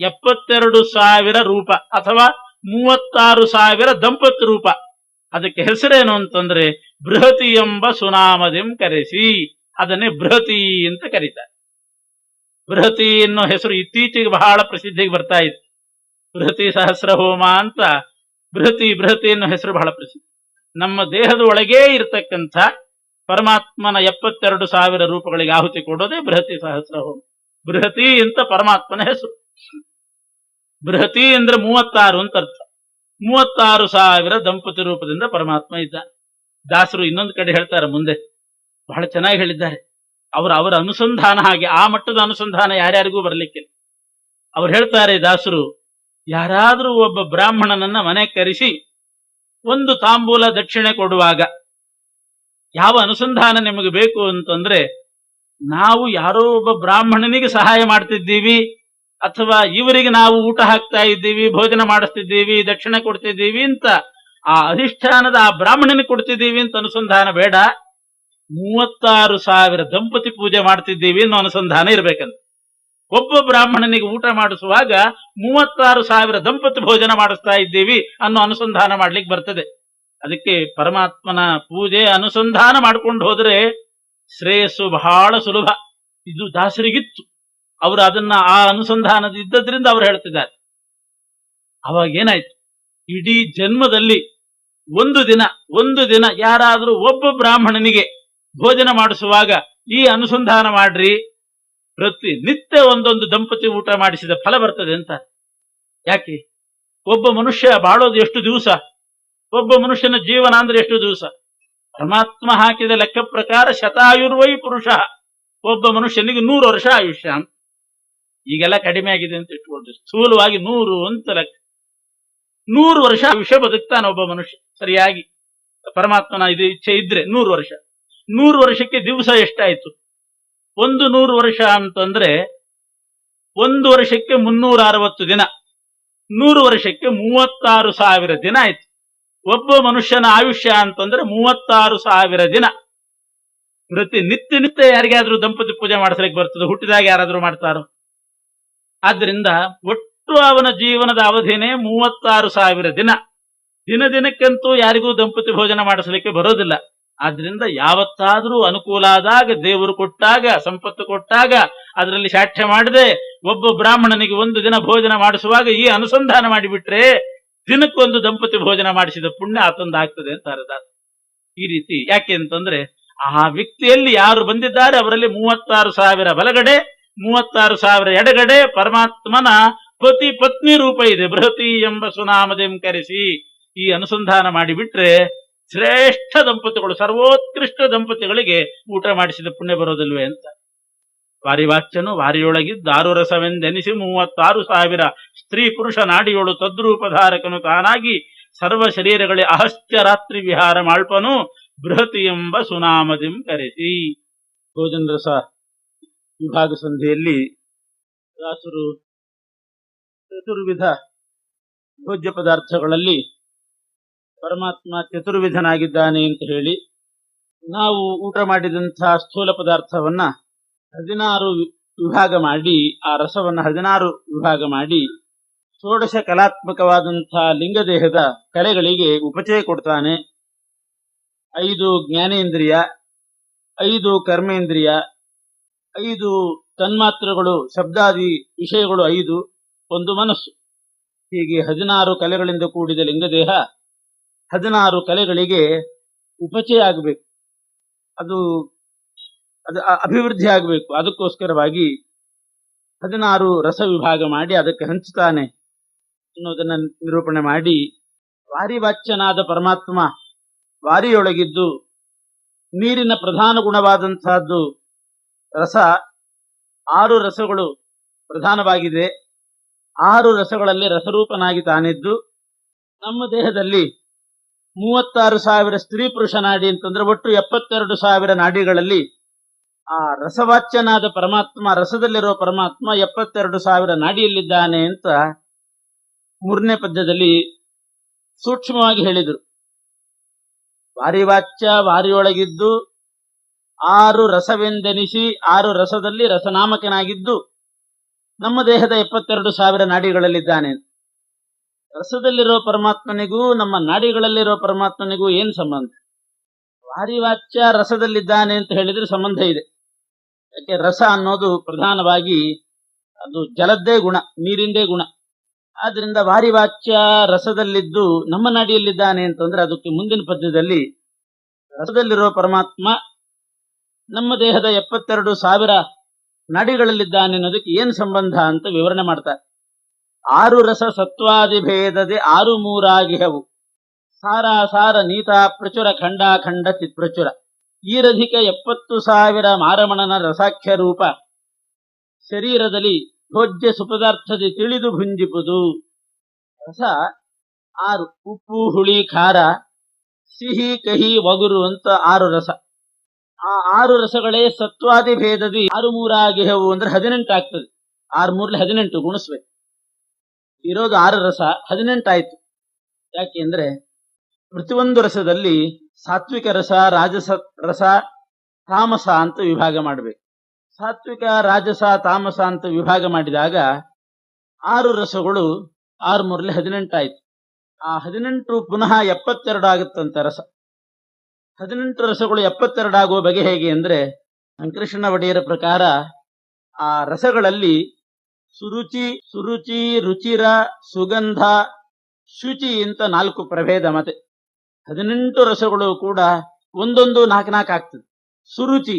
72,000 ರೂಪ ಅಥವಾ 36,000 ದಂಪತಿ ರೂಪ, ಅದಕ್ಕೆ ಹೆಸರೇನು ಅಂತಂದ್ರೆ ಬೃಹತಿ ಎಂಬ ಸುನಾಮದೆಂ ಕರೆಸಿ, ಅದನ್ನೇ ಬೃಹತಿ ಅಂತ ಕರೀತಾರೆ. ಬೃಹತಿ ಅನ್ನೋ ಹೆಸರು ಇತ್ತೀಚೆಗೆ ಬಹಳ ಪ್ರಸಿದ್ಧಿಗೆ ಬರ್ತಾ ಇತ್ತು. ಬೃಹತಿ ಸಹಸ್ರ ಹೋಮ ಅಂತ ಬೃಹತಿ ಅನ್ನೋ ಹೆಸರು ಬಹಳ ಪ್ರಸಿದ್ಧ. ನಮ್ಮ ದೇಹದ ಒಳಗೇ ಇರತಕ್ಕಂಥ ಪರಮಾತ್ಮನ 72,000 ರೂಪಗಳಿಗೆ ಆಹುತಿ ಕೊಡೋದೇ ಬೃಹತಿ ಸಹಸ್ರ ಹೋಮ. ಬೃಹತಿ ಅಂತ ಪರಮಾತ್ಮನ ಹೆಸರು. ಬೃಹತಿ ಅಂದ್ರೆ 36 ಅಂತ ಅರ್ಥ. 36,000 ದಂಪತಿ ರೂಪದಿಂದ ಪರಮಾತ್ಮ ಇದ್ದ. ದಾಸರು ಇನ್ನೊಂದು ಕಡೆ ಹೇಳ್ತಾರೆ, ಮುಂದೆ ಬಹಳ ಚೆನ್ನಾಗಿ ಹೇಳಿದ್ದಾರೆ. ಅವರ ಅನುಸಂಧಾನ ಹಾಗೆ, ಆ ಮಟ್ಟದ ಅನುಸಂಧಾನ ಯಾರ್ಯಾರಿಗೂ ಬರ್ಲಿಕ್ಕಿಲ್ಲ. ಅವ್ರು ಹೇಳ್ತಾರೆ ದಾಸರು, ಯಾರಾದ್ರೂ ಒಬ್ಬ ಬ್ರಾಹ್ಮಣನನ್ನ ಮನೆ ಕರೆಸಿ ಒಂದು ತಾಂಬೂಲ ದಕ್ಷಿಣೆ ಕೊಡುವಾಗ ಯಾವ ಅನುಸಂಧಾನ ನಿಮಗೆ ಬೇಕು ಅಂತಂದ್ರೆ, ನಾವು ಯಾರೋ ಒಬ್ಬ ಬ್ರಾಹ್ಮಣನಿಗೆ ಸಹಾಯ ಮಾಡ್ತಿದ್ದೀವಿ ಅಥವಾ ಇವರಿಗೆ ನಾವು ಊಟ ಹಾಕ್ತಾ ಇದ್ದೀವಿ, ಭೋಜನ ಮಾಡಿಸ್ತಿದ್ದೀವಿ, ದಕ್ಷಿಣೆ ಕೊಡ್ತಿದ್ದೀವಿ ಅಂತ ಆ ಅಧಿಷ್ಠಾನದ ಆ ಬ್ರಾಹ್ಮಣನಿಗೆ ಕೊಡ್ತಿದ್ದೀವಿ ಅಂತ ಅನುಸಂಧಾನ ಬೇಡ. 36,000 ದಂಪತಿ ಪೂಜೆ ಮಾಡ್ತಿದ್ದೀವಿ ಅನ್ನೋ ಅನುಸಂಧಾನ ಇರ್ಬೇಕಂತ. ಒಬ್ಬ ಬ್ರಾಹ್ಮಣನಿಗೆ ಊಟ ಮಾಡಿಸುವಾಗ 36,000 ದಂಪತಿ ಭೋಜನ ಮಾಡಿಸ್ತಾ ಇದ್ದೀವಿ ಅನ್ನೋ ಅನುಸಂಧಾನ ಮಾಡ್ಲಿಕ್ಕೆ ಬರ್ತದೆ. ಅದಕ್ಕೆ ಪರಮಾತ್ಮನ ಪೂಜೆ ಅನುಸಂಧಾನ ಮಾಡ್ಕೊಂಡು ಹೋದ್ರೆ ಶ್ರೇಯಸ್ಸು ಬಹಳ ಸುಲಭ. ಇದು ದಾಸರಿಗಿತ್ತು. ಅವರು ಅದನ್ನ ಆ ಅನುಸಂಧಾನದ ಇದ್ದದ್ರಿಂದ ಅವ್ರು ಹೇಳ್ತಿದ್ದಾರೆ. ಅವಾಗ ಏನಾಯ್ತು, ಇಡೀ ಜನ್ಮದಲ್ಲಿ ಒಂದು ದಿನ ಯಾರಾದ್ರೂ ಒಬ್ಬ ಬ್ರಾಹ್ಮಣನಿಗೆ ಭೋಜನ ಮಾಡಿಸುವಾಗ ಈ ಅನುಸಂಧಾನ ಮಾಡ್ರಿ, ಪ್ರತಿ ನಿತ್ಯ ಒಂದೊಂದು ದಂಪತಿ ಊಟ ಮಾಡಿಸಿದ ಫಲ ಬರ್ತದೆ ಅಂತ. ಯಾಕೆ? ಒಬ್ಬ ಮನುಷ್ಯ ಬಾಳೋದು ಎಷ್ಟು ದಿವಸ? ಒಬ್ಬ ಮನುಷ್ಯನ ಜೀವನ ಅಂದ್ರೆ ಎಷ್ಟು ದಿವಸ? ಪರಮಾತ್ಮ ಹಾಕಿದ ಲೆಕ್ಕ ಪ್ರಕಾರ ಶತಾಯುರ್ವೈ ಪುರುಷ, ಒಬ್ಬ ಮನುಷ್ಯನಿಗೆ 100 ವರ್ಷ ಆಯುಷ್ಯ ಅಂತ. ಈಗೆಲ್ಲ ಕಡಿಮೆ ಆಗಿದೆ ಅಂತ ಇಟ್ಕೊಳ್ರಿ, ಸ್ಥೂಲವಾಗಿ 100 ಅಂತ ಲೆಕ್ಕ. 100 ವರ್ಷ ಆಯುಷ್ಯ ಬದುಕ್ತಾನೆ ಒಬ್ಬ ಮನುಷ್ಯ ಸರಿಯಾಗಿ. ಪರಮಾತ್ಮನ ಇದು ಇಚ್ಛೆ ಇದ್ರೆ 100 ವರ್ಷ. 100 ವರ್ಷಕ್ಕೆ ದಿವಸ ಎಷ್ಟಾಯ್ತು? 100 ವರ್ಷ ಅಂತಂದ್ರೆ 1 ವರ್ಷಕ್ಕೆ 360 ದಿನ, 100 ವರ್ಷಕ್ಕೆ 36,000 ದಿನ ಆಯ್ತು. ಒಬ್ಬ ಮನುಷ್ಯನ ಆಯುಷ್ಯ ಅಂತಂದ್ರೆ 36,000 ದಿನ. ಪ್ರತಿ ನಿತ್ಯ ಯಾರಿಗಾದ್ರೂ ದಂಪತಿ ಪೂಜೆ ಮಾಡಿಸ್ಲಿಕ್ಕೆ ಬರ್ತದೆ? ಹುಟ್ಟಿದಾಗ ಯಾರಾದ್ರೂ ಮಾಡ್ತಾರೋ? ಆದ್ರಿಂದ ಒಟ್ಟು ಅವನ ಜೀವನದ ಅವಧಿನೇ 36,000 ದಿನ. ದಿನಕ್ಕಂತೂ ಯಾರಿಗೂ ದಂಪತಿ ಭೋಜನ ಮಾಡಿಸ್ಲಿಕ್ಕೆ ಬರೋದಿಲ್ಲ. ಆದ್ರಿಂದ ಯಾವತ್ತಾದ್ರೂ ಅನುಕೂಲ ಆದಾಗ, ದೇವರು ಕೊಟ್ಟಾಗ, ಸಂಪತ್ತು ಕೊಟ್ಟಾಗ ಅದರಲ್ಲಿ ಸಾಕ್ಷ್ಯ ಮಾಡದೆ ಒಬ್ಬ ಬ್ರಾಹ್ಮಣನಿಗೆ ಒಂದು ದಿನ ಭೋಜನ ಮಾಡಿಸುವಾಗ ಈ ಅನುಸಂಧಾನ ಮಾಡಿಬಿಟ್ರೆ ದಿನಕ್ಕೊಂದು ದಂಪತಿ ಭೋಜನ ಮಾಡಿಸಿದ ಪುಣ್ಯ ಆತಂದ ಆಗ್ತದೆ ಅಂತಾರೆ ದಾಸ. ಈ ರೀತಿ ಯಾಕೆ ಅಂತಂದ್ರೆ, ಆ ವ್ಯಕ್ತಿಯಲ್ಲಿ ಯಾರು ಬಂದಿದ್ದಾರೆ ಅವರಲ್ಲಿ 36,000 ಬಲಗಡೆ, 36,000 ಎಡಗಡೆ ಪರಮಾತ್ಮನ ಪತಿ ಪತ್ನಿ ರೂಪ ಇದೆ. ಬೃಹತಿ ಎಂಬ ಸುನಾಮದೆಂ ಕರೆಸಿ ಈ ಅನುಸಂಧಾನ ಮಾಡಿಬಿಟ್ರೆ ಶ್ರೇಷ್ಠ ದಂಪತಿಗಳು, ಸರ್ವೋತ್ಕೃಷ್ಟ ದಂಪತಿಗಳಿಗೆ ಊಟ ಮಾಡಿಸಿದ ಪುಣ್ಯ ಬರೋದಿಲ್ವೇ ಅಂತ. ವಾರಿವಾಚ್ಯನು ವಾರಿಯೊಳಗಿದ್ದ 6 ರಸವೆಂದೆನಿಸಿ 36,000 ಸ್ತ್ರೀ ಪುರುಷ ನಾಡಿಯೋಳು ತದ್ರೂಪಧಾರಕನು ತಾನಾಗಿ ಸರ್ವ ಶರೀರಗಳೇ ಅಹಶ್ಚರಾತ್ರಿ ವಿಹಾರ ಮಾಳ್ಪನು ಬೃಹತಿ ಎಂಬ ಸುನಾಮದೆಂ ಕರೆಸಿ. ಭೋಜನ ರಸ ವಿಭಾಗ ಸಂಧಿಯಲ್ಲಿ ದಾಸರು ಚತುರ್ವಿಧ ಭೋಜ್ಯ ಪದಾರ್ಥಗಳಲ್ಲಿ ಪರಮಾತ್ಮ ಚತುರ್ವಿಧನಾಗಿದ್ದಾನೆ ಅಂತ ಹೇಳಿ, ನಾವು ಊಟ ಮಾಡಿದಂತಹ ಸ್ಥೂಲ ಪದಾರ್ಥವನ್ನ 16 ವಿಭಾಗ ಮಾಡಿ, ಆ ರಸವನ್ನ 16 ವಿಭಾಗ ಮಾಡಿ, ಷೋಡಶ ಕಲಾತ್ಮಕವಾದಂತಹ ಲಿಂಗದೇಹದ ಕಲೆಗಳಿಗೆ ಉಪಚಯ ಕೊಡ್ತಾನೆ. 5 ಜ್ಞಾನೇಂದ್ರಿಯ, 5 ಕರ್ಮೇಂದ್ರಿಯ, 5 ತನ್ಮಾತ್ರಗಳು, ಶಬ್ದಾದಿ ವಿಷಯಗಳು 5, 1 ಮನಸ್ಸು. ಹೀಗೆ 16 ಕಲೆಗಳಿಂದ ಕೂಡಿದ ಲಿಂಗದೇಹ 16 ಕಲೆಗಳಿಗೆ ಉಪಚಯ ಆಗಬೇಕು, ಅದು ಅಭಿವೃದ್ಧಿ ಆಗಬೇಕು. ಅದಕ್ಕೋಸ್ಕರವಾಗಿ 16 ರಸ ವಿಭಾಗ ಮಾಡಿ ಅದಕ್ಕೆ ಹಂಚುತ್ತಾನೆ ಅನ್ನೋದನ್ನ ನಿರೂಪಣೆ ಮಾಡಿ, ವಾರಿವಾಚ್ಯನಾದ ಪರಮಾತ್ಮ ವಾರಿಯೊಳಗಿದ್ದು ನೀರಿನ ಪ್ರಧಾನ ಗುಣವಾದಂತಹದ್ದು ರಸ. 6 ರಸಗಳು ಪ್ರಧಾನವಾಗಿದೆ. 6 ರಸಗಳಲ್ಲಿ ರಸರೂಪನಾಗಿ ತಾನಿದ್ದು ನಮ್ಮ ದೇಹದಲ್ಲಿ 36,000 ಸ್ತ್ರೀ ಪುರುಷ ನಾಡಿ ಅಂತಂದ್ರೆ ಒಟ್ಟು 72,000 ನಾಡಿಗಳಲ್ಲಿ ಆ ರಸವಾಚ್ಯನಾದ ಪರಮಾತ್ಮ, ರಸದಲ್ಲಿರೋ ಪರಮಾತ್ಮ 72,000 ನಾಡಿಯಲ್ಲಿದ್ದಾನೆ ಅಂತ ಮೂರನೇ ಪದ್ಯದಲ್ಲಿ ಸೂಕ್ಷ್ಮವಾಗಿ ಹೇಳಿದರು. ವಾರಿವಾಚ್ಯ ವಾರಿಯೊಳಗಿದ್ದು 6 ರಸವೆಂದೆನಿಸಿ 6 ರಸದಲ್ಲಿ ರಸನಾಮಕನಾಗಿದ್ದು ನಮ್ಮ ದೇಹದ 72,000 ನಾಡಿಗಳಲ್ಲಿದ್ದಾನೆ. ರಸದಲ್ಲಿರೋ ಪರಮಾತ್ಮನಿಗೂ ನಮ್ಮ ನಾಡಿಗಳಲ್ಲಿರೋ ಪರಮಾತ್ಮನಿಗೂ ಏನ್ ಸಂಬಂಧ? ವಾರಿವಾಚ್ಯ ರಸದಲ್ಲಿದ್ದಾನೆ ಅಂತ ಹೇಳಿದ್ರೆ ಸಂಬಂಧ ಇದೆ. ಯಾಕೆ? ರಸ ಅನ್ನೋದು ಪ್ರಧಾನವಾಗಿ ಅದು ಜಲದ್ದೇ ಗುಣ, ನೀರಿಂದೇ ಗುಣ. ಆದ್ರಿಂದ ವಾರಿವಾಚ್ಯ ರಸದಲ್ಲಿದ್ದು ನಮ್ಮ ನಾಡಿಯಲ್ಲಿದ್ದಾನೆ ಅಂತಂದ್ರೆ ಅದಕ್ಕೆ ಮುಂದಿನ ಪದ್ಯದಲ್ಲಿ ರಸದಲ್ಲಿರೋ ಪರಮಾತ್ಮ ನಮ್ಮ ದೇಹದ 72,000 ನಾಡಿಗಳಲ್ಲಿದ್ದಾನೆ ಅನ್ನೋದಕ್ಕೆ ಏನ್ ಸಂಬಂಧ ಅಂತ ವಿವರಣೆ ಮಾಡ್ತಾರೆ. 6 ರಸ ಸತ್ವಾದಿಭೇದದೆ 6 ಮೂರಾಗಿಹವು ಸಾರಾಸಾರ ನೀತಾ ಪ್ರಚುರ ಖಂಡಾಖಂಡ ಚಿತ್ಪ್ರಚುರ ಈರಧಿಕ 70,000 ಮಾರಮಣನ ರಸಾಖ್ಯ ರೂಪ ಶರೀರದಲ್ಲಿ ಭೋಜ್ಯ ಸುಪದಾರ್ಥದಿ ತಿಳಿದು ಭುಂಜಿಪುದು. ರಸ 6: ಉಪ್ಪು, ಹುಳಿ, ಖಾರ, ಸಿಹಿ, ಕಹಿ, ಒಗುರು ಅಂತ 6 ರಸ. ಆ 6 ರಸಗಳೇ ಸತ್ವಾದಿ ಭೇದದಿ 6 ಮೂರಾಗಿಹವು ಅಂದ್ರೆ 18 ಆಗ್ತದೆ. 6 ಮೂರ್ಲೆ 18 ಗುಣಿಸ್ಬೇಕು. ಇರೋದು 6 ರಸ, 18 ಆಯ್ತು. ಯಾಕೆಂದ್ರೆ ಪ್ರತಿಯೊಂದು ರಸದಲ್ಲಿ ಸಾತ್ವಿಕ ರಸ, ರಾಜಸ ರಸ, ತಾಮಸ ಅಂತ ವಿಭಾಗ ಮಾಡಬೇಕು. ಸಾತ್ವಿಕ, ರಾಜಸ, ತಾಮಸ ಅಂತ ವಿಭಾಗ ಮಾಡಿದಾಗ 6 ರಸಗಳು 6 ಮೂರ್ಲೆ 18 ಆಯ್ತು. ಆ 18 ಪುನಃ 72 ಆಗುತ್ತಂತ ರಸ. 18 ರಸಗಳು 72 ಆಗುವ ಬಗೆ ಹೇಗೆ ಅಂದ್ರೆ ಸಂಕೃಷ್ಣ ಒಡೆಯರ ಪ್ರಕಾರ ಆ ರಸಗಳಲ್ಲಿ ಸುರುಚಿ, ಸುರುಚಿ, ರುಚಿರ, ಸುಗಂಧ, ಶುಚಿ ಅಂತ 4 ಪ್ರಭೇದ. ಮತ್ತೆ 18 ರಸಗಳು ಕೂಡ ಒಂದೊಂದು 4 ಆಗ್ತದೆ. ಸುರುಚಿ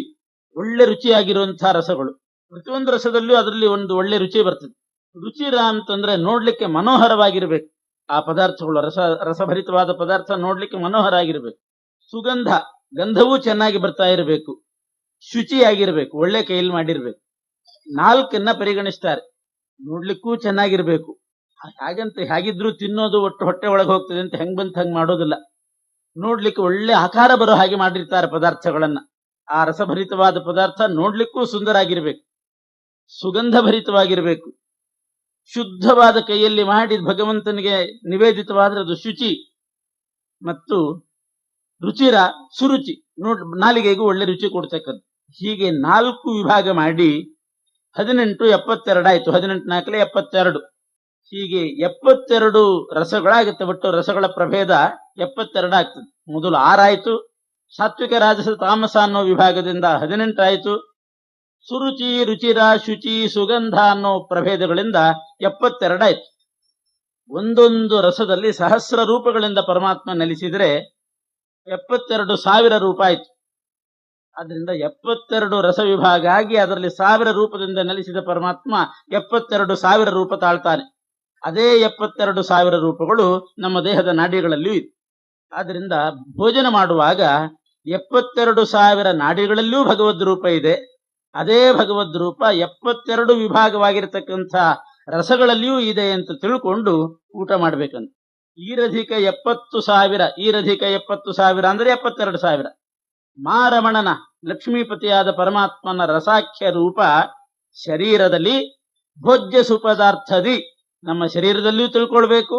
ಒಳ್ಳೆ ರುಚಿಯಾಗಿರುವಂತಹ ರಸಗಳು, ಪ್ರತಿಯೊಂದು ರಸದಲ್ಲೂ ಅದರಲ್ಲಿ ಒಂದು ಒಳ್ಳೆ ರುಚಿ ಬರ್ತದೆ. ರುಚಿರ ಅಂತಂದ್ರೆ ನೋಡ್ಲಿಕ್ಕೆ ಮನೋಹರವಾಗಿರ್ಬೇಕು ಆ ಪದಾರ್ಥಗಳು. ರಸಭರಿತವಾದ ಪದಾರ್ಥ ನೋಡ್ಲಿಕ್ಕೆ ಮನೋಹರ ಆಗಿರ್ಬೇಕು. ಸುಗಂಧ, ಗಂಧವೂ ಚೆನ್ನಾಗಿ ಬರ್ತಾ ಇರಬೇಕು. ಶುಚಿಯಾಗಿರ್ಬೇಕು, ಒಳ್ಳೆ ಕೈಯಲ್ಲಿ ಮಾಡಿರ್ಬೇಕು. 4 ಪರಿಗಣಿಸ್ತಾರೆ. ನೋಡ್ಲಿಕ್ಕೂ ಚೆನ್ನಾಗಿರ್ಬೇಕು. ಹಾಗಂತ ಹೇಗಿದ್ರು ತಿನ್ನೋದು ಒಟ್ಟು ಹೊಟ್ಟೆ ಒಳಗೆ ಹೋಗ್ತದೆ ಅಂತ ಹೆಂಗ್ ಬಂತ ಹಂಗ್ ಮಾಡೋದಿಲ್ಲ. ನೋಡ್ಲಿಕ್ಕೆ ಒಳ್ಳೆ ಆಕಾರ ಬರೋ ಹಾಗೆ ಮಾಡಿರ್ತಾರೆ ಪದಾರ್ಥಗಳನ್ನ. ಆ ರಸಭರಿತವಾದ ಪದಾರ್ಥ ನೋಡ್ಲಿಕ್ಕೂ ಸುಂದರ ಆಗಿರ್ಬೇಕು, ಸುಗಂಧ ಭರಿತವಾಗಿರ್ಬೇಕು. ಶುದ್ಧವಾದ ಕೈಯಲ್ಲಿ ಮಾಡಿ ಭಗವಂತನಿಗೆ ನಿವೇದಿತವಾದ್ರೆ ಅದು ಶುಚಿ. ಮತ್ತು ರುಚಿರ, ಸುರುಚಿ, ನಾಲಿಗೆಗೂ ಒಳ್ಳೆ ರುಚಿ ಕೊಡ್ತಕ್ಕದ್ದು. ಹೀಗೆ 4 ವಿಭಾಗ ಮಾಡಿ 18 72 ಆಯ್ತು. 18 4 72. ಹೀಗೆ 72 ರಸಗಳಾಗುತ್ತೆ. ಒಟ್ಟು ರಸಗಳ ಪ್ರಭೇದ 72 ಆಗ್ತದೆ. ಮೊದಲು 6 ಆಯ್ತು. ಸಾತ್ವಿಕ, ರಾಜಸ, ತಾಮಸ ಅನ್ನೋ ವಿಭಾಗದಿಂದ 18 ಆಯ್ತು. ಸುರುಚಿ, ರುಚಿರ, ಶುಚಿ, ಸುಗಂಧ ಅನ್ನೋ ಪ್ರಭೇದಗಳಿಂದ 72 ಆಯ್ತು. ಒಂದೊಂದು ರಸದಲ್ಲಿ ಸಹಸ್ರ ರೂಪಗಳಿಂದ ಪರಮಾತ್ಮ ನೆಲೆಸಿದ್ರೆ 72,000 ರೂಪ ಆಯ್ತು. ಆದ್ರಿಂದ 72 ರಸ ವಿಭಾಗ ಆಗಿ ಅದರಲ್ಲಿ 1000 ರೂಪದಿಂದ ನೆಲೆಸಿದ ಪರಮಾತ್ಮ 72,000 ರೂಪ ತಾಳ್ತಾನೆ. ಅದೇ 72,000 ರೂಪಗಳು ನಮ್ಮ ದೇಹದ ನಾಡಿಗಳಲ್ಲಿಯೂ ಇದೆ. ಆದ್ರಿಂದ ಭೋಜನ ಮಾಡುವಾಗ 72,000 ನಾಡಿಗಳಲ್ಲಿಯೂ ಭಗವದ್ ರೂಪ ಇದೆ. ಅದೇ ಭಗವದ್ ರೂಪ 72 ವಿಭಾಗವಾಗಿರತಕ್ಕಂಥ ರಸಗಳಲ್ಲಿಯೂ ಇದೆ ಅಂತ ತಿಳ್ಕೊಂಡು ಊಟ ಮಾಡ್ಬೇಕಂತ. ಈರಧಿಕ 70,000, ಈರಧಿಕ 70,000 ಅಂದ್ರೆ 72,000. ಮಾರಮಣನ ಲಕ್ಷ್ಮೀಪತಿಯಾದ ಪರಮಾತ್ಮನ ರಸಾಖ್ಯ ರೂಪ ಶರೀರದಲ್ಲಿ ಭೋಜ್ಯ ಸುಪದಾರ್ಥದಿ, ನಮ್ಮ ಶರೀರದಲ್ಲಿಯೂ ತಿಳ್ಕೊಳ್ಬೇಕು,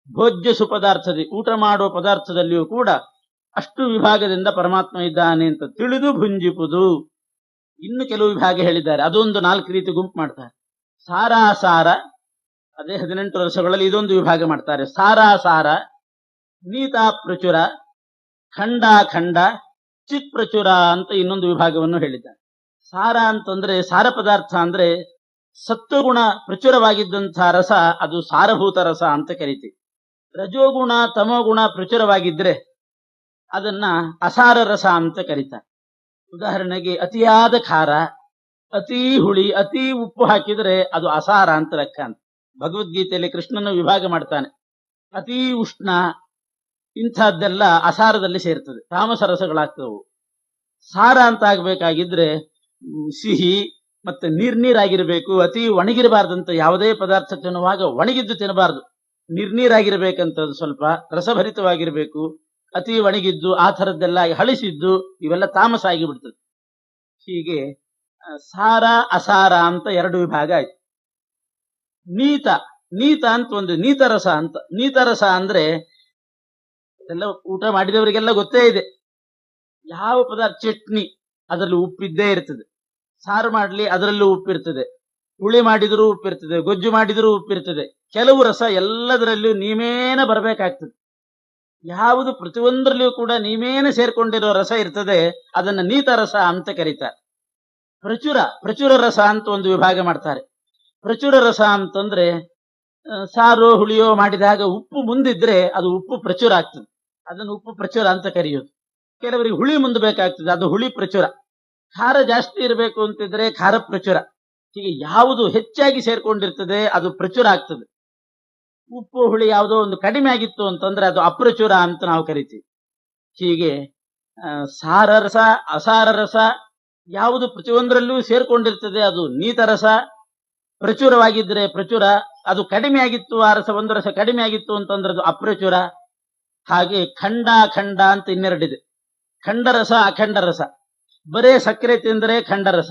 ಭೋಜ್ಯ ಸುಪದಾರ್ಥದಿ ಊಟ ಮಾಡುವ ಪದಾರ್ಥದಲ್ಲಿಯೂ ಕೂಡ ಅಷ್ಟು ವಿಭಾಗದಿಂದ ಪರಮಾತ್ಮ ಇದ್ದಾನೆ ಅಂತ ತಿಳಿದು ಭುಂಜಿಪುದು. ಇನ್ನು ಕೆಲವು ವಿಭಾಗ ಹೇಳಿದ್ದಾರೆ, ಅದೊಂದು 4 ರೀತಿ ಗುಂಪು ಮಾಡ್ತಾರೆ. ಸಾರಾಸಾರ, ಅದೇ 18 ರಸಗಳಲ್ಲಿ ಇದೊಂದು ವಿಭಾಗ ಮಾಡ್ತಾರೆ. ಸಾರಾಸಾರ, ನೀತಾ ಪ್ರಚುರ, ಖಂಡಾಖಂಡ, ಚಿತ್ ಪ್ರಚುರ ಅಂತ ಇನ್ನೊಂದು ವಿಭಾಗವನ್ನು ಹೇಳಿದ್ದಾರೆ. ಸಾರ ಅಂತಂದ್ರೆ ಸಾರ ಪದಾರ್ಥ ಅಂದ್ರೆ ಸತ್ವಗುಣ ಪ್ರಚುರವಾಗಿದ್ದಂತಹ ರಸ, ಅದು ಸಾರಭೂತ ರಸ ಅಂತ ಕರಿತೀವಿ. ರಜೋಗುಣ, ತಮೋಗುಣ ಪ್ರಚುರವಾಗಿದ್ರೆ ಅದನ್ನ ಅಸಾರ ರಸ ಅಂತ ಕರೀತಾರೆ. ಉದಾಹರಣೆಗೆ ಅತಿಯಾದ ಖಾರ, ಅತಿ ಹುಳಿ, ಅತಿ ಉಪ್ಪು ಹಾಕಿದ್ರೆ ಅದು ಅಸಾರ ಅಂತ ಲೆಕ್ಕ ಅಂತ. ಭಗವದ್ಗೀತೆಯಲ್ಲಿ ಕೃಷ್ಣನ ವಿಭಾಗ ಮಾಡ್ತಾನೆ. ಅತಿ ಉಷ್ಣ ಇಂಥದ್ದೆಲ್ಲ ಅಸಾರದಲ್ಲಿ ಸೇರ್ತದೆ, ತಾಮಸ ರಸಗಳಾಗ್ತವು. ಸಾರ ಅಂತ ಆಗ್ಬೇಕಾಗಿದ್ರೆ ಸಿಹಿ ಮತ್ತೆ ನೀರಾಗಿರ್ಬೇಕು. ಅತಿ ಒಣಗಿರಬಾರ್ದಂತ, ಯಾವುದೇ ಪದಾರ್ಥ ತಿನ್ನುವಾಗ ಒಣಗಿದ್ದು ತಿನ್ನಬಾರ್ದು, ನೀರಾಗಿರ್ಬೇಕಂತದ್ದು. ಸ್ವಲ್ಪ ರಸಭರಿತವಾಗಿರ್ಬೇಕು. ಅತಿ ಒಣಗಿದ್ದು ಆ ಥರದ್ದೆಲ್ಲ ಹಳಿಸಿದ್ದು ಇವೆಲ್ಲ ತಾಮಸ ಆಗಿಬಿಡ್ತದೆ. ಹೀಗೆ ಸಾರ ಅಸಾರ ಅಂತ 2 ವಿಭಾಗ ಆಯ್ತು. ನೀತ, ನೀತ ಅಂತ ಒಂದು ನೀತರಸ ಅಂತ. ನೀತರಸ ಅಂದ್ರೆ ಎಲ್ಲ ಊಟ ಮಾಡಿದವರಿಗೆಲ್ಲ ಗೊತ್ತೇ ಇದೆ. ಯಾವ ಪದಾರ್ಥ, ಚಟ್ನಿ ಅದರಲ್ಲಿ ಉಪ್ಪಿದ್ದೇ ಇರ್ತದೆ, ಸಾರು ಮಾಡ್ಲಿ ಅದರಲ್ಲೂ ಉಪ್ಪಿರ್ತದೆ, ಹುಳಿ ಮಾಡಿದರೂ ಉಪ್ಪಿರ್ತದೆ, ಗೊಜ್ಜು ಮಾಡಿದರೂ ಉಪ್ಪಿರ್ತದೆ. ಕೆಲವು ರಸ ಎಲ್ಲದರಲ್ಲೂ ನೀಮೇನ ಬರಬೇಕಾಗ್ತದೆ. ಯಾವುದು ಪ್ರತಿಯೊಂದರಲ್ಲಿಯೂ ಕೂಡ ನೀಮೇನ ಸೇರ್ಕೊಂಡಿರೋ ರಸ ಇರ್ತದೆ, ಅದನ್ನ ನೀತರಸ ಅಂತ ಕರೀತಾರೆ. ಪ್ರಚುರ ರಸ ಅಂತ ಒಂದು ವಿಭಾಗ ಮಾಡ್ತಾರೆ. ಪ್ರಚುರ ರಸ ಅಂತಂದ್ರೆ ಸಾರು ಹುಳಿಯೋ ಮಾಡಿದಾಗ ಉಪ್ಪು ಮುಂದಿದ್ರೆ ಅದು ಉಪ್ಪು ಪ್ರಚುರ ಆಗ್ತದೆ, ಅದನ್ನು ಉಪ್ಪು ಪ್ರಚುರ ಅಂತ ಕರೆಯೋದು. ಕೆಲವರಿಗೆ ಹುಳಿ ಮುಂದೆ ಬೇಕಾಗ್ತದೆ, ಅದು ಹುಳಿ ಪ್ರಚುರ. ಖಾರ ಜಾಸ್ತಿ ಇರಬೇಕು ಅಂತಿದ್ರೆ ಖಾರ ಪ್ರಚುರ. ಹೀಗೆ ಯಾವುದು ಹೆಚ್ಚಾಗಿ ಸೇರ್ಕೊಂಡಿರ್ತದೆ ಅದು ಪ್ರಚುರ ಆಗ್ತದೆ. ಉಪ್ಪು ಹುಳಿ ಯಾವುದೋ ಒಂದು ಕಡಿಮೆ ಆಗಿತ್ತು ಅಂತಂದ್ರೆ ಅದು ಅಪ್ರಚುರ ಅಂತ ನಾವು ಕರಿತೀವಿ. ಹೀಗೆ ಸಾರರಸ ಅಸಾರರಸ ಯಾವುದು ಪ್ರತಿಯೊಂದರಲ್ಲೂ ಸೇರ್ಕೊಂಡಿರ್ತದೆ ಅದು ನೀತರಸ. ಪ್ರಚುರವಾಗಿದ್ರೆ ಪ್ರಚುರ, ಅದು ಕಡಿಮೆ ಆಗಿತ್ತು, ಆ ರಸ ಒಂದು ರಸ ಕಡಿಮೆ ಆಗಿತ್ತು ಅಂತಂದ್ರೆ ಅದು ಅಪ್ರಚುರ. ಹಾಗೆ ಖಂಡ ಖಂಡ ಅಂತ ಇನ್ನೆರಡಿದೆ. ಖಂಡರಸ ಅಖಂಡ ರಸ. ಬರೇ ಸಕ್ಕರೆ ತಿಂದ್ರೆ ಖಂಡರಸ,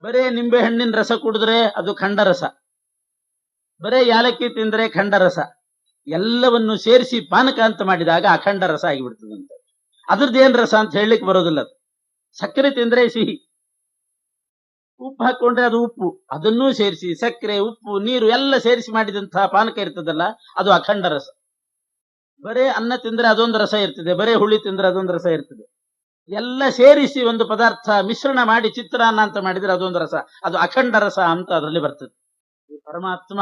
ಬರೇ ನಿಂಬೆ ಹಣ್ಣಿನ ರಸ ಕುಡಿದ್ರೆ ಅದು ಖಂಡರಸ, ಬರೇ ಯಾಲಕ್ಕಿ ತಿಂದ್ರೆ ಖಂಡರಸ. ಎಲ್ಲವನ್ನು ಸೇರಿಸಿ ಪಾನಕ ಅಂತ ಮಾಡಿದಾಗ ಅಖಂಡ ರಸ ಆಗಿಬಿಡ್ತದಂತೆ. ಅದ್ರದ್ದೇನ್ ರಸ ಅಂತ ಹೇಳಲಿಕ್ಕೆ ಬರೋದಿಲ್ಲ. ಸಕ್ಕರೆ ತಿಂದ್ರೆ ಸಿಹಿ, ಉಪ್ಪು ಹಾಕೊಂಡ್ರೆ ಅದು ಉಪ್ಪು, ಅದನ್ನೂ ಸೇರಿಸಿ ಸಕ್ಕರೆ ಉಪ್ಪು ನೀರು ಎಲ್ಲ ಸೇರಿಸಿ ಮಾಡಿದಂತಹ ಪಾನಕ ಇರ್ತದಲ್ಲ ಅದು ಅಖಂಡ ರಸ. ಬರೇ ಅನ್ನ ತಿಂದ್ರೆ ಅದೊಂದು ರಸ ಇರ್ತದೆ, ಬರೇ ಹುಳಿ ತಿಂದ್ರೆ ಅದೊಂದು ರಸ ಇರ್ತದೆ. ಎಲ್ಲ ಸೇರಿಸಿ ಒಂದು ಪದಾರ್ಥ ಮಿಶ್ರಣ ಮಾಡಿ ಚಿತ್ರಾನ್ನ ಅಂತ ಮಾಡಿದ್ರೆ ಅದೊಂದು ರಸ, ಅದು ಅಖಂಡ ರಸ ಅಂತ ಅದರಲ್ಲಿ ಬರ್ತದೆ. ಪರಮಾತ್ಮ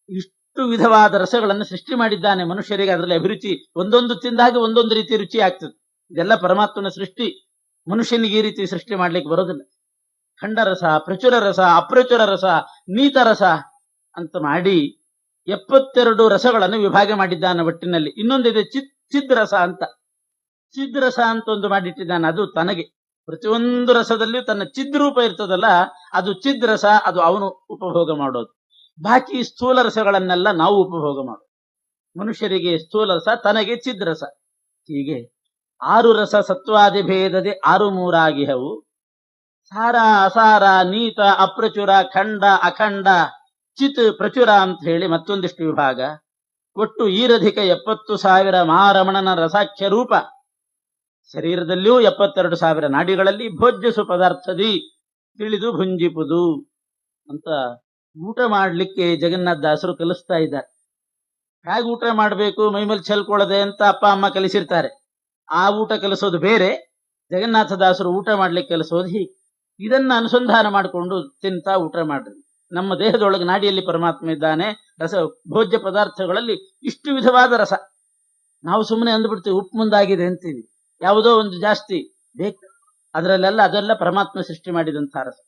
ಇಷ್ಟು ವಿಧವಾದ ರಸಗಳನ್ನು ಸೃಷ್ಟಿ ಮಾಡಿದ್ದಾನೆ ಮನುಷ್ಯರಿಗೆ. ಅದರಲ್ಲಿ ಅಭಿರುಚಿ, ಒಂದೊಂದು ತಿಂದಾಗ ಒಂದೊಂದು ರೀತಿ ರುಚಿ ಆಗ್ತದೆ. ಇದೆಲ್ಲ ಪರಮಾತ್ಮನ ಸೃಷ್ಟಿ. ಮನುಷ್ಯನಿಗೆ ಈ ರೀತಿ ಸೃಷ್ಟಿ ಮಾಡ್ಲಿಕ್ಕೆ ಬರೋದಿಲ್ಲ. ಖಂಡರಸ, ಪ್ರಚುರ ರಸ, ಅಪ್ರಚುರ ರಸ, ನೀತರಸ ಅಂತ ಮಾಡಿ 72 ರಸಗಳನ್ನು ವಿಭಾಗ ಮಾಡಿದ್ದಾನೆ ಒಟ್ಟಿನಲ್ಲಿ. ಇನ್ನೊಂದಿದೆ ಚಿದ್ರಸ ಅಂತ. ಚಿದ್ರಸ ಅಂತ ಒಂದು ಮಾಡಿಟ್ಟಿದ್ದಾನೆ. ಅದು ತನಗೆ ಪ್ರತಿಯೊಂದು ರಸದಲ್ಲಿಯೂ ತನ್ನ ಚಿದ್ರೂಪ ಇರ್ತದಲ್ಲ, ಅದು ಚಿದ್ರಸ, ಅದು ಅವನು ಉಪಭೋಗ ಮಾಡೋದು. ಬಾಕಿ ಸ್ಥೂಲ ರಸಗಳನ್ನೆಲ್ಲ ನಾವು ಉಪಭೋಗ ಮಾಡೋದು. ಮನುಷ್ಯರಿಗೆ ಸ್ಥೂಲ ರಸ, ತನಗೆ ಚಿದ್ರಸ. ಹೀಗೆ 6 ರಸ ಸತ್ವಾದಿ ಭೇದದೆ 6 ಮೂರಾಗಿಹವು. ಸಾರ ಅಸಾರ ನೀತ ಅಪ್ರಚುರ ಖಂಡ ಅಖಂಡ ಚಿತ್ ಪ್ರಚುರ ಅಂತ ಹೇಳಿ ಮತ್ತೊಂದಿಷ್ಟು ವಿಭಾಗ. ಒಟ್ಟು ಈರಧಿಕ 70,000 ಮಹಾರಮಣನ ರಸಾಖ್ಯ ರೂಪ. ಶರೀರದಲ್ಲಿಯೂ 72,000 ನಾಡಿಗಳಲ್ಲಿ ಭೋಜ್ಯಸು ಪದಾರ್ಥದಿ ತಿಳಿದು ಭುಂಜಿಪುದು ಅಂತ ಊಟ ಮಾಡ್ಲಿಕ್ಕೆ ಜಗನ್ನಾಥದಾಸರು ಕಲಿಸ್ತಾ ಇದ್ದಾರೆ. ಹೇಗೆ ಊಟ ಮಾಡಬೇಕು, ಮೈಮೇಲೆ ಚೆಲ್ಕೊಳ್ಳದೆ ಅಂತ ಅಪ್ಪ ಅಮ್ಮ ಕಲಿಸಿರ್ತಾರೆ. ಆ ಊಟ ಕಲಿಸೋದು ಬೇರೆ, ಜಗನ್ನಾಥದಾಸರು ಊಟ ಮಾಡ್ಲಿಕ್ಕೆ ಕಲಿಸೋದು ಹೀಗೆ. ಇದನ್ನ ಅನುಸಂಧಾನ ಮಾಡಿಕೊಂಡು ತಿಂತ ಊಟ ಮಾಡ್ರಿ. ನಮ್ಮ ದೇಹದೊಳಗೆ ನಾಡಿಯಲ್ಲಿ ಪರಮಾತ್ಮ ಇದ್ದಾನೆ. ರಸ ಭೋಜ್ಯ ಪದಾರ್ಥಗಳಲ್ಲಿ ಇಷ್ಟು ವಿಧವಾದ ರಸ. ನಾವು ಸುಮ್ಮನೆ ಅಂದ್ಬಿಡ್ತೀವಿ ಉಪ್ಪು ಮುಂದಾಗಿದೆ ಅಂತೀವಿ, ಯಾವುದೋ ಒಂದು ಜಾಸ್ತಿ ಬೇಕು. ಅದರಲ್ಲೆಲ್ಲ ಅದೆಲ್ಲ ಪರಮಾತ್ಮ ಸೃಷ್ಟಿ ಮಾಡಿದಂತಹ ರಸ.